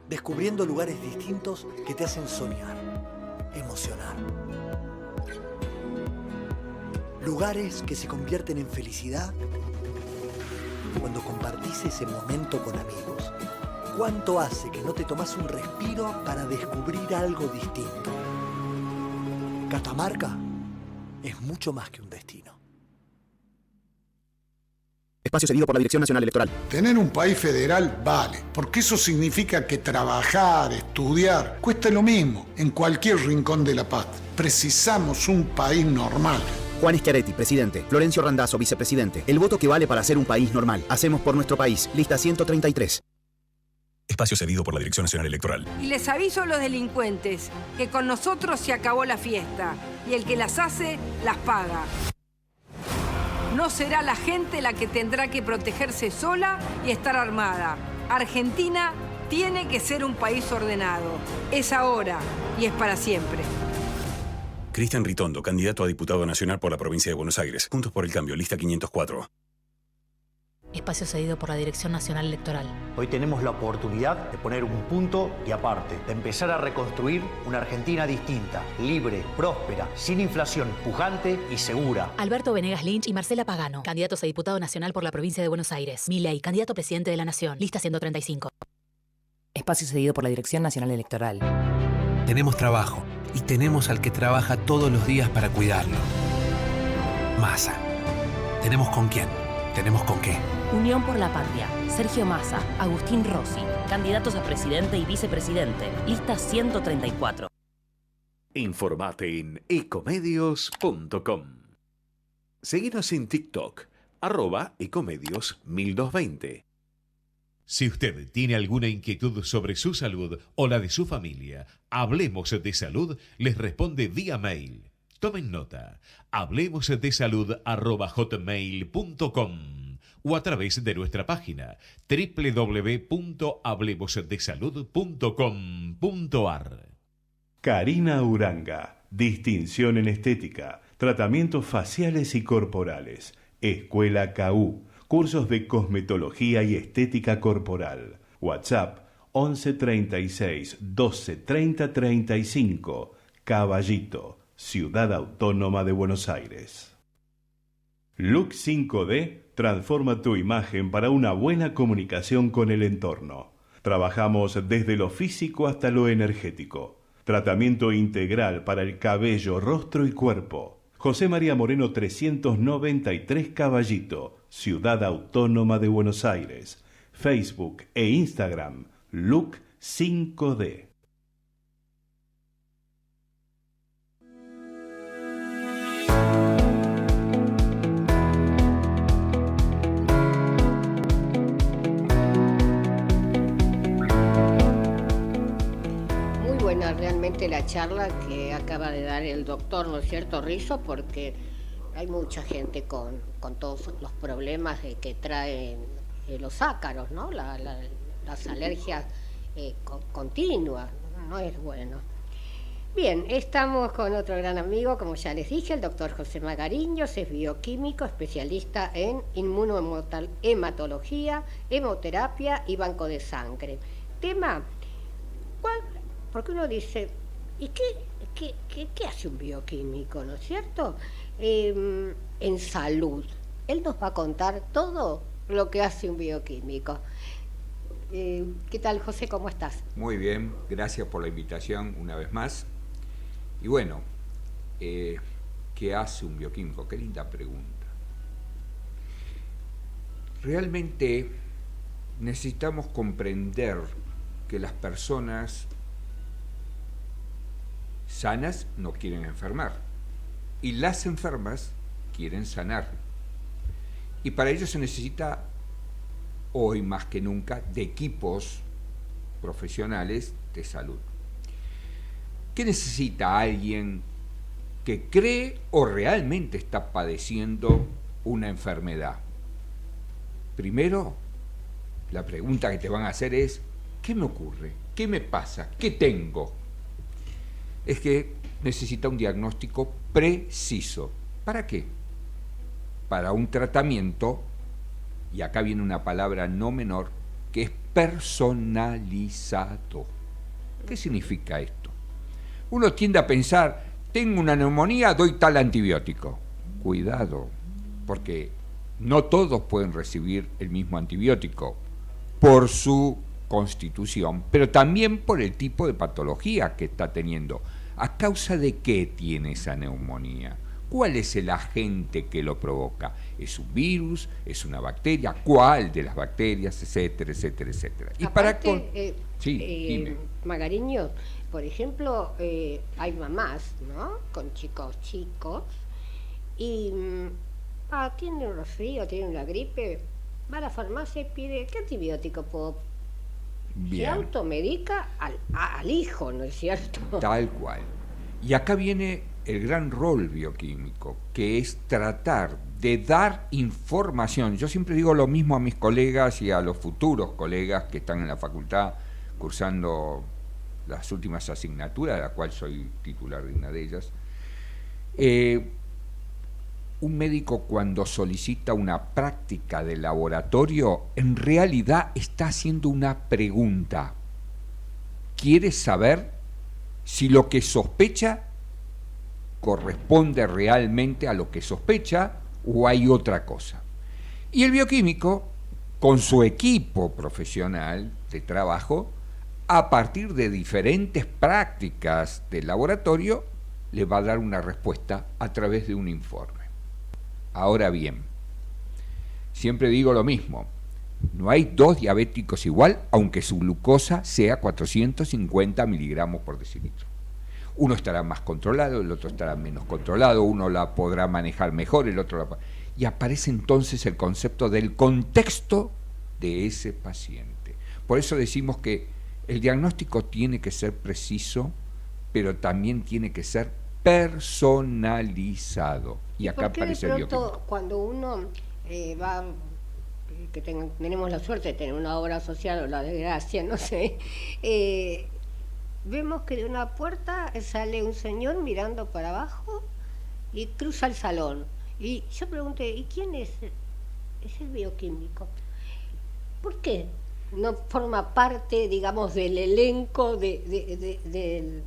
[SPEAKER 6] Descubriendo lugares distintos que te hacen soñar, emocionar. Lugares que se convierten en felicidad cuando compartís ese momento con amigos. ¿Cuánto hace que no te tomás un respiro para descubrir algo distinto? Catamarca es mucho más que un destino.
[SPEAKER 7] Espacio cedido por la Dirección Nacional Electoral.
[SPEAKER 8] Tener un país federal vale, porque eso significa que trabajar, estudiar, cuesta lo mismo en cualquier rincón de la paz. Precisamos un país normal.
[SPEAKER 7] Juan Schiaretti, presidente. Florencio Randazzo, vicepresidente. El voto que vale para ser un país normal. Hacemos por nuestro país. Lista 133.
[SPEAKER 4] Espacio cedido por la Dirección Nacional Electoral.
[SPEAKER 9] Y les aviso a los delincuentes que con nosotros se acabó la fiesta y el que las hace, las paga. No será la gente la que tendrá que protegerse sola y estar armada. Argentina tiene que ser un país ordenado. Es ahora y es para siempre.
[SPEAKER 4] Cristian Ritondo, candidato a diputado nacional por la provincia de Buenos Aires. Juntos por el Cambio, lista 504.
[SPEAKER 10] Espacio cedido por la Dirección Nacional Electoral.
[SPEAKER 11] Hoy tenemos la oportunidad de poner un punto y aparte, de empezar a reconstruir una Argentina distinta, libre, próspera, sin inflación, pujante y segura.
[SPEAKER 10] Alberto Venegas Lynch y Marcela Pagano, candidatos a diputado nacional por la provincia de Buenos Aires. Milei, candidato a presidente de la Nación, lista 135.
[SPEAKER 12] Espacio cedido por la Dirección Nacional Electoral.
[SPEAKER 13] Tenemos trabajo y tenemos al que trabaja todos los días para cuidarlo. Massa. Tenemos con quién, tenemos con qué.
[SPEAKER 12] Unión por la Patria. Sergio Massa, Agustín Rossi, candidatos a presidente y vicepresidente. Lista 134.
[SPEAKER 14] Informate en ecomedios.com. Seguinos en TikTok, @ecomedios1220.
[SPEAKER 15] Si usted tiene alguna inquietud sobre su salud o la de su familia, Hablemos de Salud les responde vía mail. Tomen nota, hablemosdesalud@hotmail.com o a través de nuestra página www.hablemosdesalud.com.ar.
[SPEAKER 16] Karina Uranga, distinción en estética, tratamientos faciales y corporales, Escuela KU, cursos de cosmetología y estética corporal. WhatsApp 11 36 12 30 35. Caballito, Ciudad Autónoma de Buenos Aires. Look 5D transforma tu imagen para una buena comunicación con el entorno. Trabajamos desde lo físico hasta lo energético. Tratamiento integral para el cabello, rostro y cuerpo. José María Moreno 393 Caballito, Ciudad Autónoma de Buenos Aires. Facebook e Instagram, Look 5D.
[SPEAKER 1] Realmente la charla que acaba de dar el doctor, ¿no es cierto, Rizo? Porque hay mucha gente con todos los problemas que traen los ácaros, ¿no? Las alergias continuas, no es bueno. Bien, estamos con otro gran amigo, como ya les dije, el doctor José Magariños, es bioquímico, especialista en inmunohematología, hemoterapia y banco de sangre. Tema, Porque uno dice, ¿y qué hace un bioquímico, no es cierto? En salud. Él nos va a contar todo lo que hace un bioquímico. ¿Qué tal, José? ¿Cómo estás?
[SPEAKER 17] Muy bien, gracias por la invitación una vez más. Y bueno, ¿qué hace un bioquímico? Qué linda pregunta. Realmente necesitamos comprender que las personas sanas no quieren enfermar y las enfermas quieren sanar. Y para ello se necesita, hoy más que nunca, de equipos profesionales de salud. ¿Qué necesita alguien que cree o realmente está padeciendo una enfermedad? Primero, la pregunta que te van a hacer es, ¿qué me ocurre? ¿Qué me pasa? ¿Qué tengo? Es que necesita un diagnóstico preciso. ¿Para qué? Para un tratamiento, y acá viene una palabra no menor, que es personalizado. ¿Qué significa esto? Uno tiende a pensar, tengo una neumonía, doy tal antibiótico. Cuidado, porque no todos pueden recibir el mismo antibiótico por su constitución, pero también por el tipo de patología que está teniendo. ¿A causa de qué tiene esa neumonía? ¿Cuál es el agente que lo provoca? ¿Es un virus? ¿Es una bacteria? ¿Cuál de las bacterias? Etcétera, etcétera, etcétera. Y
[SPEAKER 1] aparte,
[SPEAKER 17] sí, dime.
[SPEAKER 1] Magariño, por ejemplo, hay mamás, ¿no?, con chicos y tiene un resfrío, tiene una gripe, va a la farmacia y pide, ¿qué antibiótico puedo?
[SPEAKER 17] Bien.
[SPEAKER 1] Se automedica al hijo, ¿no es cierto?
[SPEAKER 17] Tal cual. Y acá viene el gran rol bioquímico, que es tratar de dar información. Yo siempre digo lo mismo a mis colegas y a los futuros colegas que están en la facultad cursando las últimas asignaturas, de la cual soy titular de una de ellas. Un médico, cuando solicita una práctica de laboratorio, en realidad está haciendo una pregunta. Quiere saber si lo que sospecha corresponde realmente a lo que sospecha o hay otra cosa. Y el bioquímico, con su equipo profesional de trabajo, a partir de diferentes prácticas de laboratorio, le va a dar una respuesta a través de un informe. Ahora bien, siempre digo lo mismo, no hay dos diabéticos igual, aunque su glucosa sea 450 miligramos por decilitro. Uno estará más controlado, el otro estará menos controlado, uno la podrá manejar mejor, el otro la... Y aparece entonces el concepto del contexto de ese paciente. Por eso decimos que el diagnóstico tiene que ser preciso, pero también tiene que ser personalizado. Y acá aparece el bioquímico.
[SPEAKER 1] De pronto, cuando uno tenemos la suerte de tener una obra social o la desgracia, no sé, vemos que de una puerta sale un señor mirando para abajo y cruza el salón. Y yo pregunté, ¿y quién es? Es el bioquímico. ¿Por qué no forma parte, digamos, del elenco del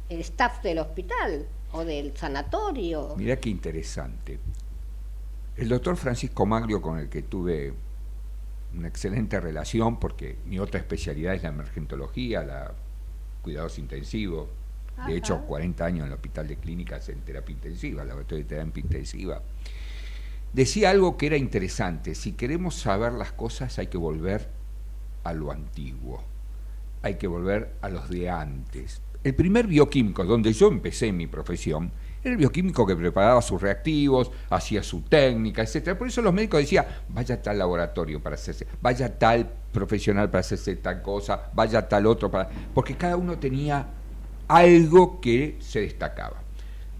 [SPEAKER 1] staff del hospital o del sanatorio?
[SPEAKER 17] Mirá qué interesante. El doctor Francisco Maglio, con el que tuve una excelente relación, porque mi otra especialidad es la emergentología, la cuidados intensivos. De hecho, 40 años en el hospital de clínicas en terapia intensiva, laboratorio de terapia intensiva. Decía algo que era interesante: si queremos saber las cosas hay que volver a lo antiguo, hay que volver a los de antes. El primer bioquímico donde yo empecé mi profesión era el bioquímico que preparaba sus reactivos, hacía su técnica, etcétera. Por eso los médicos decían, vaya a tal laboratorio para hacerse, vaya a tal profesional para hacerse tal cosa, vaya a tal otro para... Porque cada uno tenía algo que se destacaba.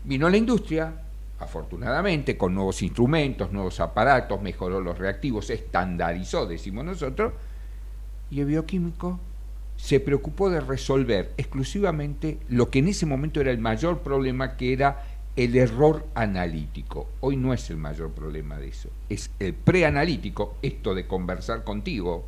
[SPEAKER 17] Vino la industria, afortunadamente, con nuevos instrumentos, nuevos aparatos, mejoró los reactivos, se estandarizó, decimos nosotros, y el bioquímico se preocupó de resolver exclusivamente lo que en ese momento era el mayor problema, que era el error analítico. Hoy no es el mayor problema de eso, es el preanalítico, esto de conversar contigo,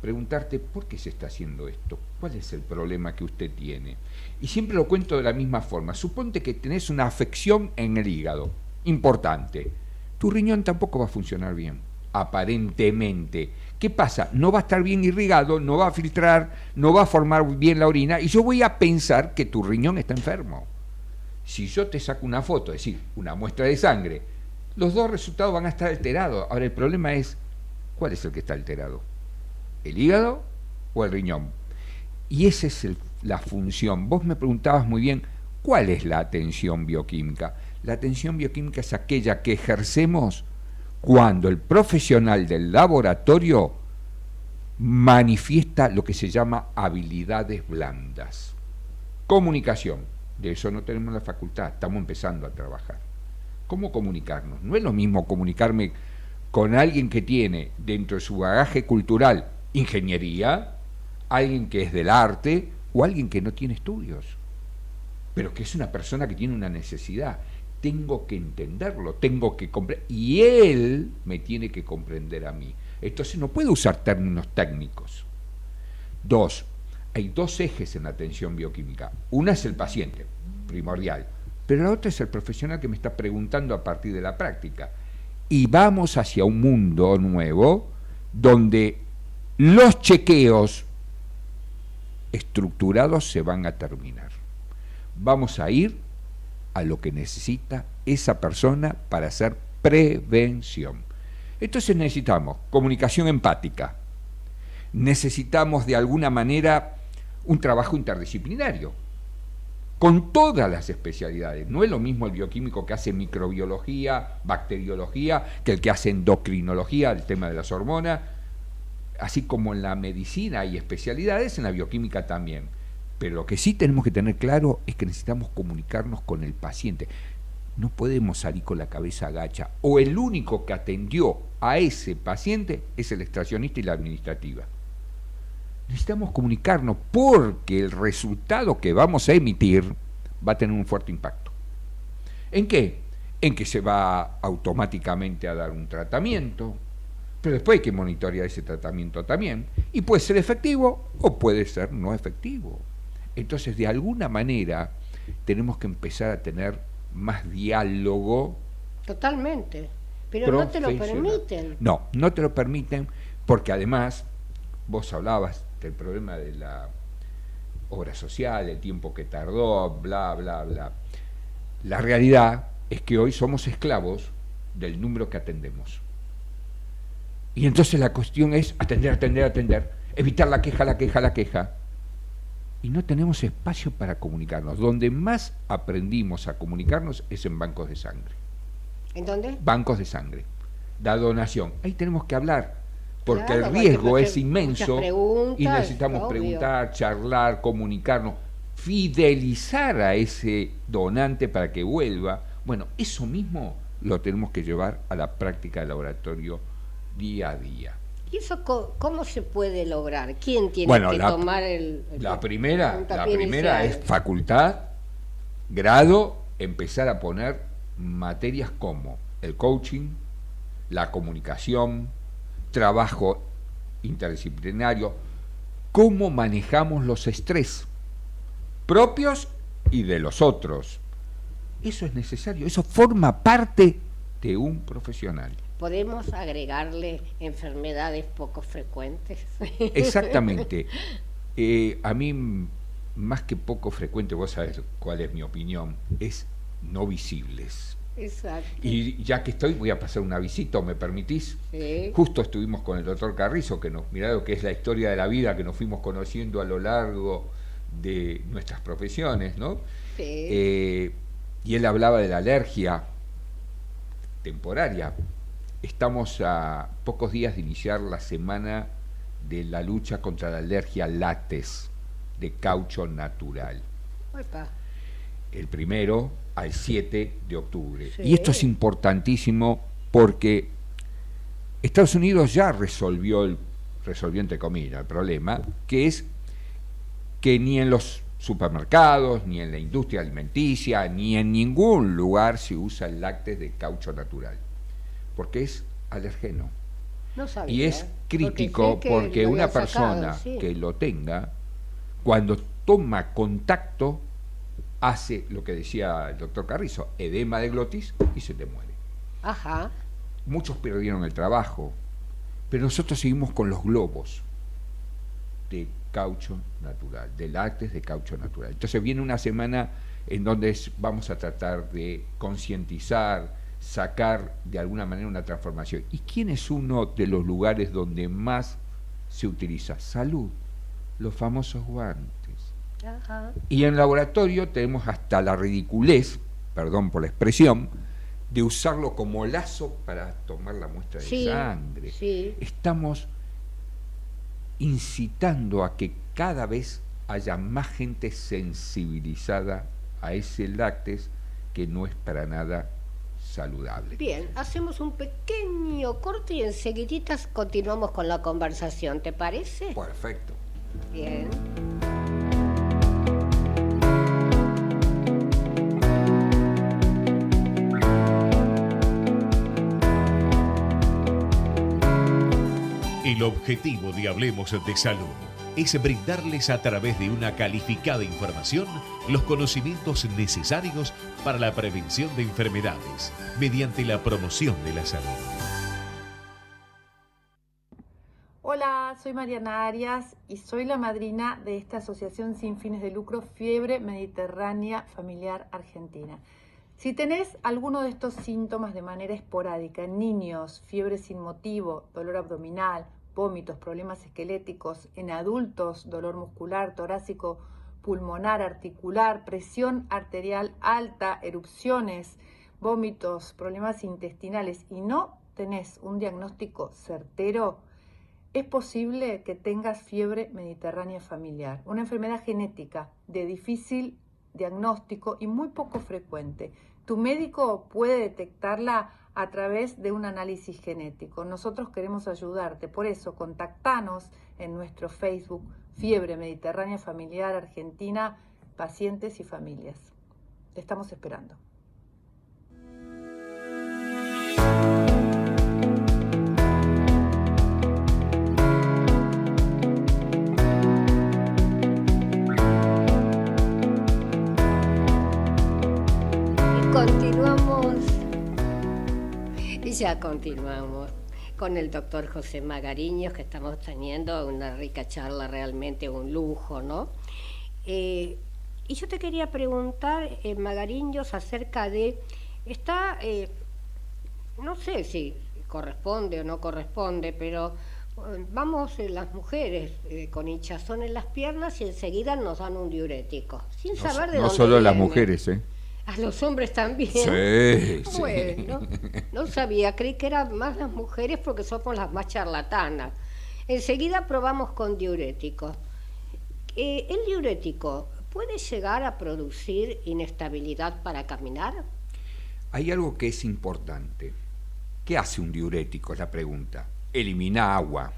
[SPEAKER 17] preguntarte por qué se está haciendo esto, cuál es el problema que usted tiene. Y siempre lo cuento de la misma forma. Suponte que tenés una afección en el hígado, importante. Tu riñón tampoco va a funcionar bien, aparentemente. ¿Qué pasa? No va a estar bien irrigado, no va a filtrar, no va a formar bien la orina, y yo voy a pensar que tu riñón está enfermo. Si yo te saco una foto, es decir, una muestra de sangre, los dos resultados van a estar alterados. Ahora, el problema es, ¿cuál es el que está alterado? ¿El hígado o el riñón? Y esa es la función. Vos me preguntabas muy bien, ¿cuál es la atención bioquímica? La atención bioquímica es aquella que ejercemos cuando el profesional del laboratorio manifiesta lo que se llama habilidades blandas. Comunicación, de eso no tenemos la facultad, estamos empezando a trabajar. ¿Cómo comunicarnos? No es lo mismo comunicarme con alguien que tiene dentro de su bagaje cultural ingeniería, alguien que es del arte o alguien que no tiene estudios, pero que es una persona que tiene una necesidad. Tengo que entenderlo, tengo que comprender, y él me tiene que comprender a mí. Entonces no puedo usar términos técnicos. Hay dos ejes en la atención bioquímica. Una es el paciente, primordial, pero la otra es el profesional que me está preguntando a partir de la práctica. Y vamos hacia un mundo nuevo donde los chequeos estructurados se van a terminar. Vamos a ir a lo que necesita esa persona para hacer prevención. Entonces necesitamos comunicación empática, necesitamos de alguna manera un trabajo interdisciplinario, con todas las especialidades. No es lo mismo el bioquímico que hace microbiología, bacteriología, que el que hace endocrinología, el tema de las hormonas. Así como en la medicina hay especialidades, en la bioquímica también. Pero lo que sí tenemos que tener claro es que necesitamos comunicarnos con el paciente. No podemos salir con la cabeza agacha. O el único que atendió a ese paciente es el extraccionista y la administrativa. Necesitamos comunicarnos porque el resultado que vamos a emitir va a tener un fuerte impacto. ¿En qué? En que se va automáticamente a dar un tratamiento, pero después hay que monitorear ese tratamiento también, y puede ser efectivo o puede ser no efectivo. Entonces, de alguna manera, tenemos que empezar a tener más diálogo.
[SPEAKER 1] Totalmente, pero no te lo permiten.
[SPEAKER 17] No, no te lo permiten, porque además, vos hablabas del problema de la obra social, el tiempo que tardó, bla, bla, bla. La realidad es que hoy somos esclavos del número que atendemos. Y entonces la cuestión es atender, evitar la queja. Y no tenemos espacio para comunicarnos. Donde más aprendimos a comunicarnos es en bancos de sangre.
[SPEAKER 1] ¿En dónde?
[SPEAKER 17] Bancos de sangre. La donación. Ahí tenemos que hablar, porque
[SPEAKER 1] Claro,
[SPEAKER 17] el riesgo
[SPEAKER 1] porque
[SPEAKER 17] es inmenso y necesitamos
[SPEAKER 1] obvio.
[SPEAKER 17] preguntar, charlar, comunicarnos, fidelizar a ese donante para que vuelva. Bueno, eso mismo lo tenemos que llevar a la práctica del laboratorio día a día.
[SPEAKER 1] ¿Y eso cómo se puede lograr? ¿Quién tiene que tomar el
[SPEAKER 17] La primera
[SPEAKER 1] inicial?
[SPEAKER 17] es facultad, grado, empezar a poner materias como el coaching, la comunicación, trabajo interdisciplinario, cómo manejamos los estrés propios y de los otros. Eso es necesario, eso forma parte de un profesional.
[SPEAKER 1] ¿Podemos agregarle enfermedades poco frecuentes?
[SPEAKER 17] Exactamente. A mí, más que poco frecuente, vos sabés cuál es mi opinión, es no visibles.
[SPEAKER 1] Exacto.
[SPEAKER 17] Y ya que estoy, voy a pasar una visita, ¿me permitís?
[SPEAKER 1] Sí.
[SPEAKER 17] Justo estuvimos con el doctor Carrizo, que nos mirá lo que es la historia de la vida que nos fuimos conociendo a lo largo de nuestras profesiones, ¿no?
[SPEAKER 1] Sí.
[SPEAKER 17] Y él hablaba de la alergia temporaria. Estamos a pocos días de iniciar la semana de la lucha contra la alergia al látex de caucho natural.
[SPEAKER 1] Opa.
[SPEAKER 17] El 1 al 7 de octubre.
[SPEAKER 1] Sí.
[SPEAKER 17] Y esto es importantísimo porque Estados Unidos ya resolvió entre comillas, el problema, que es que ni en los supermercados, ni en la industria alimenticia, ni en ningún lugar se usa el látex de caucho natural, porque es alergeno.
[SPEAKER 1] No sabía,
[SPEAKER 17] y es crítico porque una persona que lo tenga, cuando toma contacto, hace lo que decía el doctor Carrizo, edema de glotis y se te muere.
[SPEAKER 1] Ajá.
[SPEAKER 17] Muchos perdieron el trabajo, pero nosotros seguimos con los globos de caucho natural, de látex de caucho natural. Entonces viene una semana en donde vamos a tratar de concientizar, sacar de alguna manera una transformación. ¿Y quién es uno de los lugares donde más se utiliza? Salud, los famosos guantes.
[SPEAKER 1] Ajá.
[SPEAKER 17] Y en laboratorio tenemos hasta la ridiculez, perdón por la expresión, de usarlo como lazo para tomar la muestra de sangre.
[SPEAKER 1] Sí.
[SPEAKER 17] Estamos incitando a que cada vez haya más gente sensibilizada a ese látex que no es para nada saludable.
[SPEAKER 1] Bien, hacemos un pequeño corte y enseguiditas continuamos con la conversación, ¿te parece?
[SPEAKER 17] Perfecto.
[SPEAKER 1] Bien.
[SPEAKER 15] El objetivo de Hablemos de Salud es brindarles a través de una calificada información los conocimientos necesarios para la prevención de enfermedades mediante la promoción de la salud.
[SPEAKER 18] Hola, soy Mariana Arias y soy la madrina de esta asociación sin fines de lucro Fiebre Mediterránea Familiar Argentina. Si tenés alguno de estos síntomas de manera esporádica en niños, fiebre sin motivo, dolor abdominal, vómitos, problemas esqueléticos, en adultos, dolor muscular, torácico, pulmonar, articular, presión arterial alta, erupciones, vómitos, problemas intestinales y no tenés un diagnóstico certero, es posible que tengas fiebre mediterránea familiar, una enfermedad genética de difícil diagnóstico y muy poco frecuente. Tu médico puede detectarla a través de un análisis genético. Nosotros queremos ayudarte, por eso contactanos en nuestro Facebook Fiebre Mediterránea Familiar Argentina, pacientes y familias. Te estamos esperando.
[SPEAKER 1] Ya continuamos con el doctor José Magariños, que estamos teniendo una rica charla, realmente un lujo, ¿no? Y yo te quería preguntar, Magariños, acerca de, no sé si corresponde o no corresponde, pero vamos las mujeres con hinchazón en las piernas y enseguida nos dan un diurético, sin saber de dónde
[SPEAKER 17] No solo
[SPEAKER 1] viene.
[SPEAKER 17] las mujeres,
[SPEAKER 1] A los hombres también.
[SPEAKER 17] Sí,
[SPEAKER 1] bueno, no sabía, creí que eran más las mujeres porque somos las más charlatanas. Enseguida probamos con diuréticos. ¿El diurético puede llegar a producir inestabilidad para caminar?
[SPEAKER 17] Hay algo que es importante. ¿Qué hace un diurético? Es la pregunta. Elimina agua.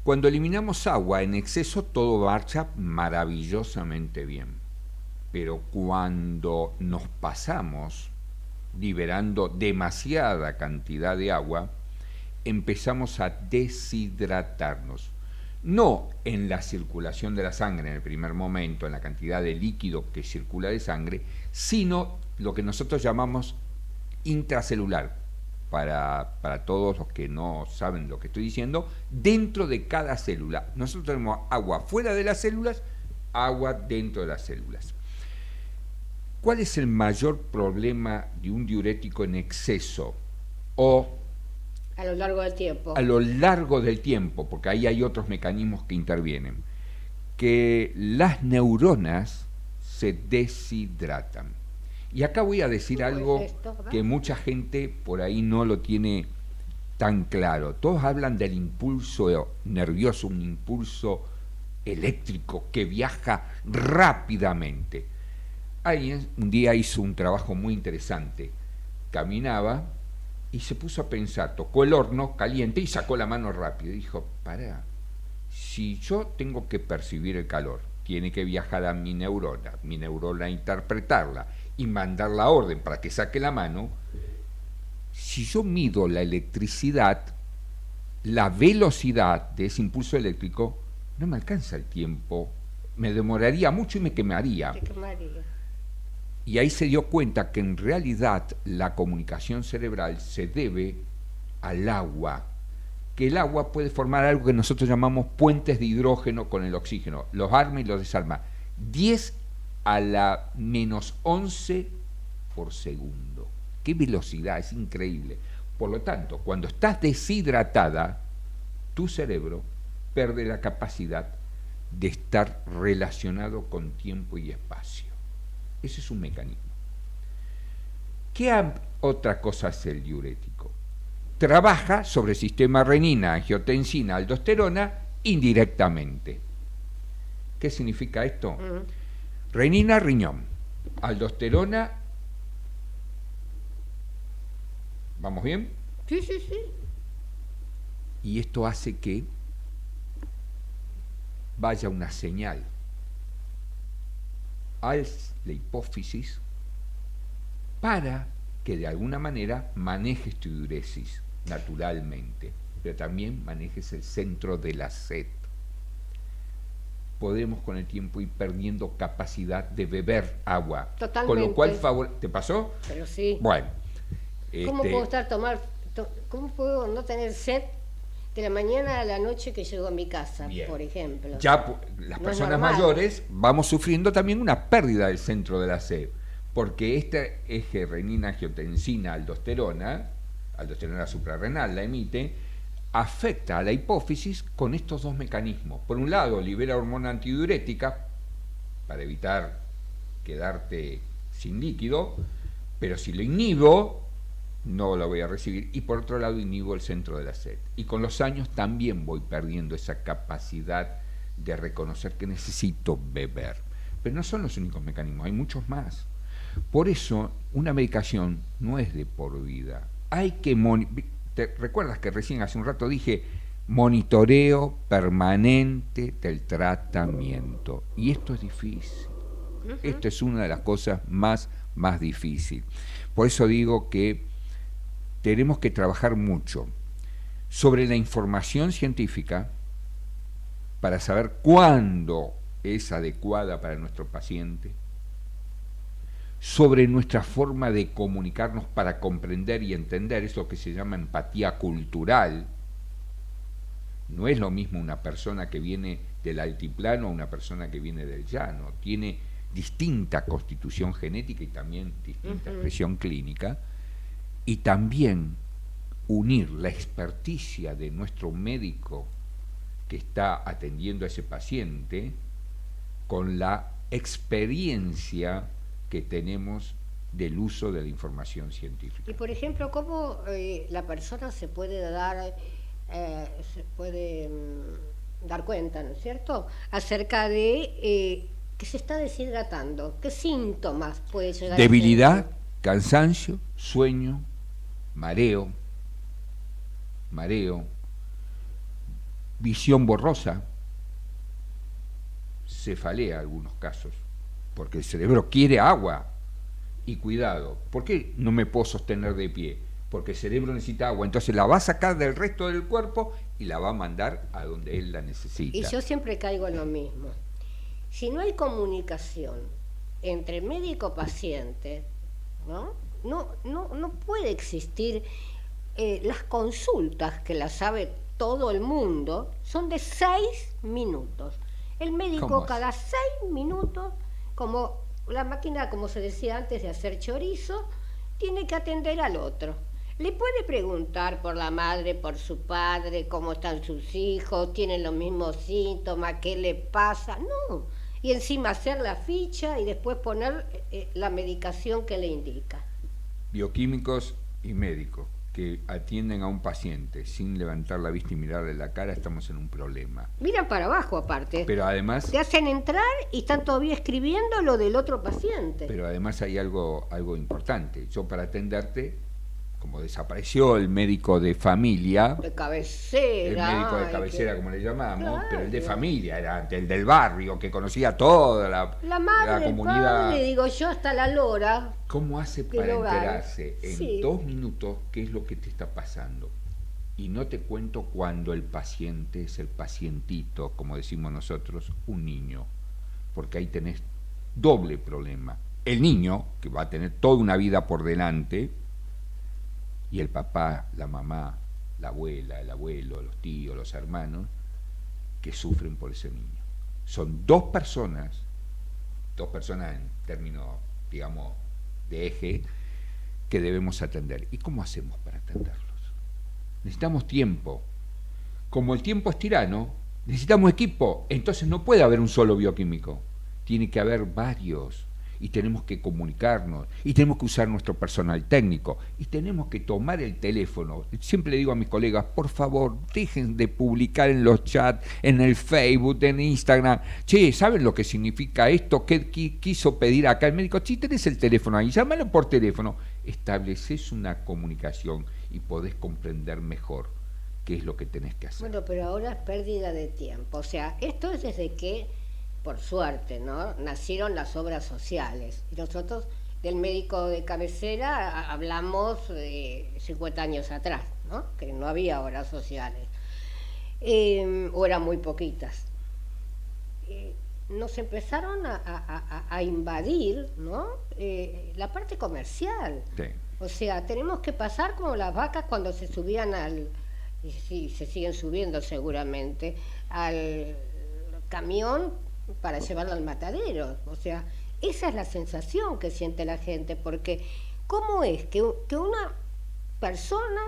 [SPEAKER 17] Cuando eliminamos agua en exceso, todo marcha maravillosamente bien. Pero cuando nos pasamos liberando demasiada cantidad de agua, empezamos a deshidratarnos. No en la circulación de la sangre en el primer momento, en la cantidad de líquido que circula de sangre, sino lo que nosotros llamamos intracelular. Para todos los que no saben lo que estoy diciendo, dentro de cada célula. Nosotros tenemos agua fuera de las células, agua dentro de las células. ¿Cuál es el mayor problema de un diurético en exceso o
[SPEAKER 1] a lo largo del tiempo?
[SPEAKER 17] A lo largo del tiempo, porque ahí hay otros mecanismos que intervienen. Que las neuronas se deshidratan. Y acá voy a decir algo que mucha gente por ahí no lo tiene tan claro. Todos hablan del impulso nervioso, un impulso eléctrico que viaja rápidamente. Alguien un día hizo un trabajo muy interesante. Caminaba y se puso a pensar, tocó el horno caliente y sacó la mano rápido. Y dijo, pará, si yo tengo que percibir el calor, tiene que viajar a mi neurona interpretarla y mandar la orden para que saque la mano. Si yo mido la electricidad, la velocidad de ese impulso eléctrico no me alcanza el tiempo, me demoraría mucho y me quemaría. Y ahí se dio cuenta que en realidad la comunicación cerebral se debe al agua, que el agua puede formar algo que nosotros llamamos puentes de hidrógeno con el oxígeno, los arma y los desarma, 10 a la menos 11 por segundo. ¡Qué velocidad! Es increíble. Por lo tanto, cuando estás deshidratada, tu cerebro pierde la capacidad de estar relacionado con tiempo y espacio. Ese es un mecanismo. ¿Qué otra cosa hace el diurético? Trabaja sobre el sistema renina, angiotensina, aldosterona indirectamente. ¿Qué significa esto? Renina, riñón. Aldosterona. ¿Vamos bien?
[SPEAKER 1] Sí, sí, sí.
[SPEAKER 17] Y esto hace que vaya una señal a la hipófisis para que de alguna manera manejes tu diuresis naturalmente, pero también manejes el centro de la sed. Podemos con el tiempo ir perdiendo capacidad de beber agua.
[SPEAKER 1] Totalmente.
[SPEAKER 17] Con lo cual, ¿te pasó?
[SPEAKER 1] Pero sí.
[SPEAKER 17] Bueno.
[SPEAKER 1] ¿Cómo puedo no tener sed de la mañana a la noche que llego a mi casa,
[SPEAKER 17] bien,
[SPEAKER 1] por ejemplo?
[SPEAKER 17] Ya las personas mayores vamos sufriendo también una pérdida del centro de la sed, porque este eje renina-angiotensina, aldosterona suprarrenal la emite, afecta a la hipófisis con estos dos mecanismos. Por un lado, libera hormona antidiurética para evitar quedarte sin líquido, pero si lo inhibo, no lo voy a recibir, y por otro lado inhibo el centro de la sed. Y con los años también voy perdiendo esa capacidad de reconocer que necesito beber. Pero no son los únicos mecanismos, hay muchos más. Por eso, una medicación no es de por vida. Hay que ¿te recuerdas que recién hace un rato dije monitoreo permanente del tratamiento? Y esto es difícil. Esto es una de las cosas más difíciles. Por eso digo que tenemos que trabajar mucho sobre la información científica para saber cuándo es adecuada para nuestro paciente, sobre nuestra forma de comunicarnos para comprender y entender, es lo que se llama empatía cultural. No es lo mismo una persona que viene del altiplano a una persona que viene del llano, tiene distinta constitución genética y también distinta expresión clínica, y también unir la experticia de nuestro médico que está atendiendo a ese paciente con la experiencia que tenemos del uso de la información científica.
[SPEAKER 1] Y por ejemplo, ¿cómo la persona se puede dar cuenta, ¿no es cierto?, acerca de que se está deshidratando? ¿Qué síntomas puede llegar
[SPEAKER 17] debilidad,
[SPEAKER 1] a tener?
[SPEAKER 17] Cansancio, sueño, mareo, visión borrosa, cefalea en algunos casos, porque el cerebro quiere agua. Y cuidado, ¿por qué no me puedo sostener de pie? Porque el cerebro necesita agua, entonces la va a sacar del resto del cuerpo y la va a mandar a donde él la necesita.
[SPEAKER 1] Y yo siempre caigo en lo mismo. Si no hay comunicación entre médico-paciente, no puede existir. Las consultas, que las sabe todo el mundo, son de 6 minutos. El médico cada 6 minutos, como la máquina, como se decía antes, de hacer chorizo, tiene que atender al otro. Le puede preguntar por la madre, por su padre, cómo están sus hijos, tienen los mismos síntomas, qué le pasa. No. Y encima hacer la ficha y después poner la medicación que le indica.
[SPEAKER 17] Bioquímicos y médicos que atienden a un paciente sin levantar la vista y mirarle la cara, estamos en un problema.
[SPEAKER 1] Miran para abajo aparte.
[SPEAKER 17] Pero además
[SPEAKER 1] te hacen entrar y están todavía escribiendo lo del otro paciente.
[SPEAKER 17] Pero además hay algo importante. Yo, para atenderte, como desapareció el médico de familia,
[SPEAKER 1] de cabecera,
[SPEAKER 17] el médico de cabecera, como le llamamos, claro, pero el de familia era antes, el del barrio, que conocía toda la
[SPEAKER 1] madre,
[SPEAKER 17] la comunidad.
[SPEAKER 1] Le digo yo, hasta la lora.
[SPEAKER 17] ¿Cómo hace para enterarse en 2 minutos qué es lo que te está pasando? Y no te cuento cuando el paciente es el pacientito, como decimos nosotros, un niño, porque ahí tenés doble problema. El niño, que va a tener toda una vida por delante, y el papá, la mamá, la abuela, el abuelo, los tíos, los hermanos, que sufren por ese niño. Son dos personas en términos, digamos, de eje, que debemos atender. ¿Y cómo hacemos para atenderlos? Necesitamos tiempo. Como el tiempo es tirano, necesitamos equipo. Entonces no puede haber un solo bioquímico. Tiene que haber varios. Y tenemos que comunicarnos. Y tenemos que usar nuestro personal técnico. Y tenemos que tomar el teléfono. Siempre le digo a mis colegas, por favor, dejen de publicar en los chats, en el Facebook, en Instagram. Che, ¿saben lo que significa esto? ¿Qué quiso pedir acá el médico? Si tenés el teléfono ahí, llámalo por teléfono. Estableces una comunicación y podés comprender mejor qué es lo que tenés que hacer.
[SPEAKER 1] Bueno, pero ahora es pérdida de tiempo. O sea, esto es desde que, por suerte, ¿no?, nacieron las obras sociales. Y nosotros del médico de cabecera hablamos 50 años atrás, ¿no?, que no había obras sociales. O eran muy poquitas. Nos empezaron a invadir, ¿no?, la parte comercial.
[SPEAKER 17] Sí.
[SPEAKER 1] O sea, tenemos que pasar como las vacas cuando se subían y sí, se siguen subiendo seguramente, al camión para llevarlo al matadero. O sea, esa es la sensación que siente la gente, porque ¿cómo es que una persona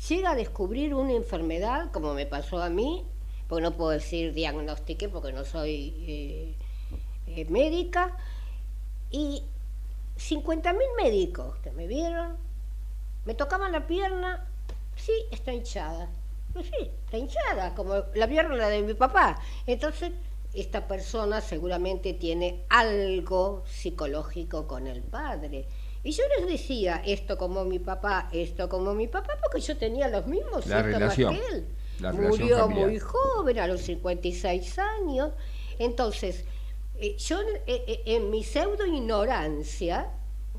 [SPEAKER 1] llega a descubrir una enfermedad, como me pasó a mí, porque no puedo decir diagnostiqué porque no soy médica, y 50.000 médicos que me vieron, me tocaban la pierna, sí, está hinchada. Pues sí, está hinchada, como la pierna de mi papá. Entonces, esta persona seguramente tiene algo psicológico con el padre. Y yo les decía, esto como mi papá, porque yo tenía los mismos síntomas que él. Murió muy joven, a los 56 años. Entonces, yo en mi pseudo ignorancia,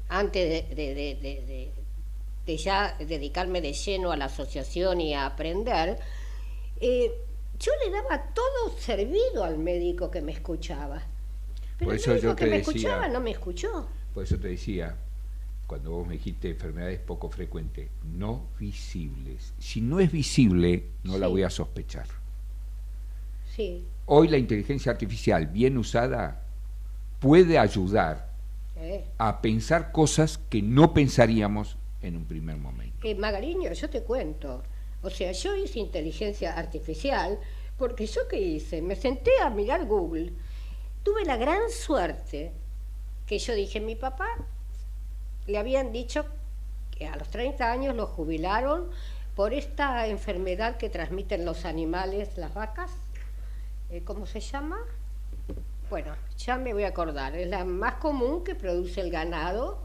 [SPEAKER 1] antes de ya dedicarme de lleno a la asociación y a aprender, yo le daba todo servido al médico que me escuchaba. Pero
[SPEAKER 17] por eso
[SPEAKER 1] el médico
[SPEAKER 17] yo
[SPEAKER 1] que
[SPEAKER 17] te
[SPEAKER 1] me
[SPEAKER 17] decía,
[SPEAKER 1] escuchaba no me escuchó.
[SPEAKER 17] Por eso te decía, cuando vos me dijiste enfermedades poco frecuentes, no visibles. Si no es visible, no la voy a sospechar.
[SPEAKER 1] Sí.
[SPEAKER 17] Hoy la inteligencia artificial, bien usada, puede ayudar a pensar cosas que no pensaríamos en un primer momento.
[SPEAKER 1] Magariño, yo te cuento. O sea, yo hice inteligencia artificial porque yo ¿qué hice? Me senté a mirar Google. Tuve la gran suerte que yo dije, mi papá le habían dicho que a los 30 años lo jubilaron por esta enfermedad que transmiten los animales, las vacas. ¿Cómo se llama? Bueno, ya me voy a acordar. Es la más común que produce el ganado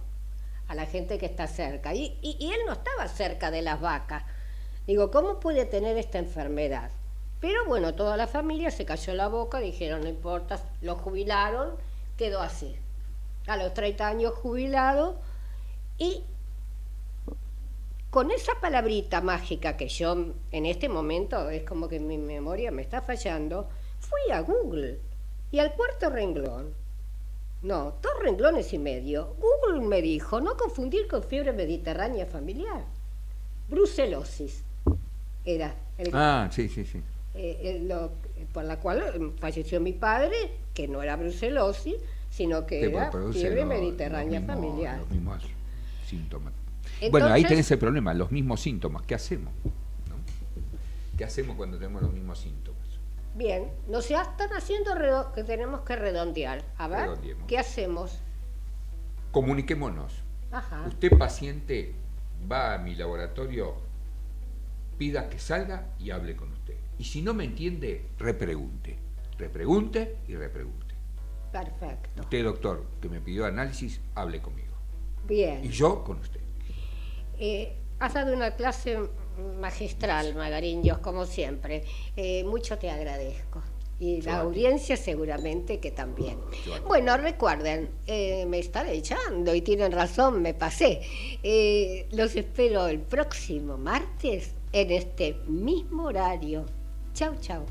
[SPEAKER 1] a la gente que está cerca. Y él no estaba cerca de las vacas. Digo, ¿cómo puede tener esta enfermedad? Pero bueno, toda la familia se cayó la boca, dijeron, no importa, lo jubilaron, quedó así. A los 30 años jubilado, y con esa palabrita mágica que yo en este momento, es como que mi memoria me está fallando, fui a Google y al cuarto renglón, no, 2 renglones y medio, Google me dijo, no confundir con fiebre mediterránea familiar, brucelosis era
[SPEAKER 17] sí.
[SPEAKER 1] Por la cual falleció mi padre, que no era brucelosis, sino que era fiebre mediterránea familiar.
[SPEAKER 17] Los mismos síntomas.
[SPEAKER 1] Entonces,
[SPEAKER 17] bueno, ahí tenés el problema, los mismos síntomas. ¿Qué hacemos? ¿No? ¿Qué hacemos cuando tenemos los mismos síntomas?
[SPEAKER 1] Bien, nos están haciendo que tenemos que redondear. A ver, ¿qué hacemos?
[SPEAKER 17] Comuniquémonos.
[SPEAKER 1] Ajá.
[SPEAKER 17] Usted, paciente, va a mi laboratorio, pida que salga y hable con usted. Y si no me entiende, repregunte. Repregunte y repregunte.
[SPEAKER 1] Perfecto.
[SPEAKER 17] Usted, doctor, que me pidió análisis, hable conmigo.
[SPEAKER 1] Bien.
[SPEAKER 17] Y yo con usted.
[SPEAKER 1] Has dado una clase magistral, Magariños, como siempre. Mucho te agradezco. Y la audiencia seguramente que también. Bueno, recuerden, me están echando y tienen razón, me pasé. Los espero el próximo martes en este mismo horario. Chau, chau.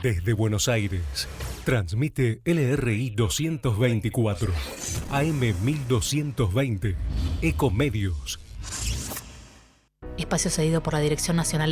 [SPEAKER 19] Desde Buenos Aires, transmite LRI 224, AM 1220, Ecomedios.
[SPEAKER 10] Espacio cedido por la Dirección Nacional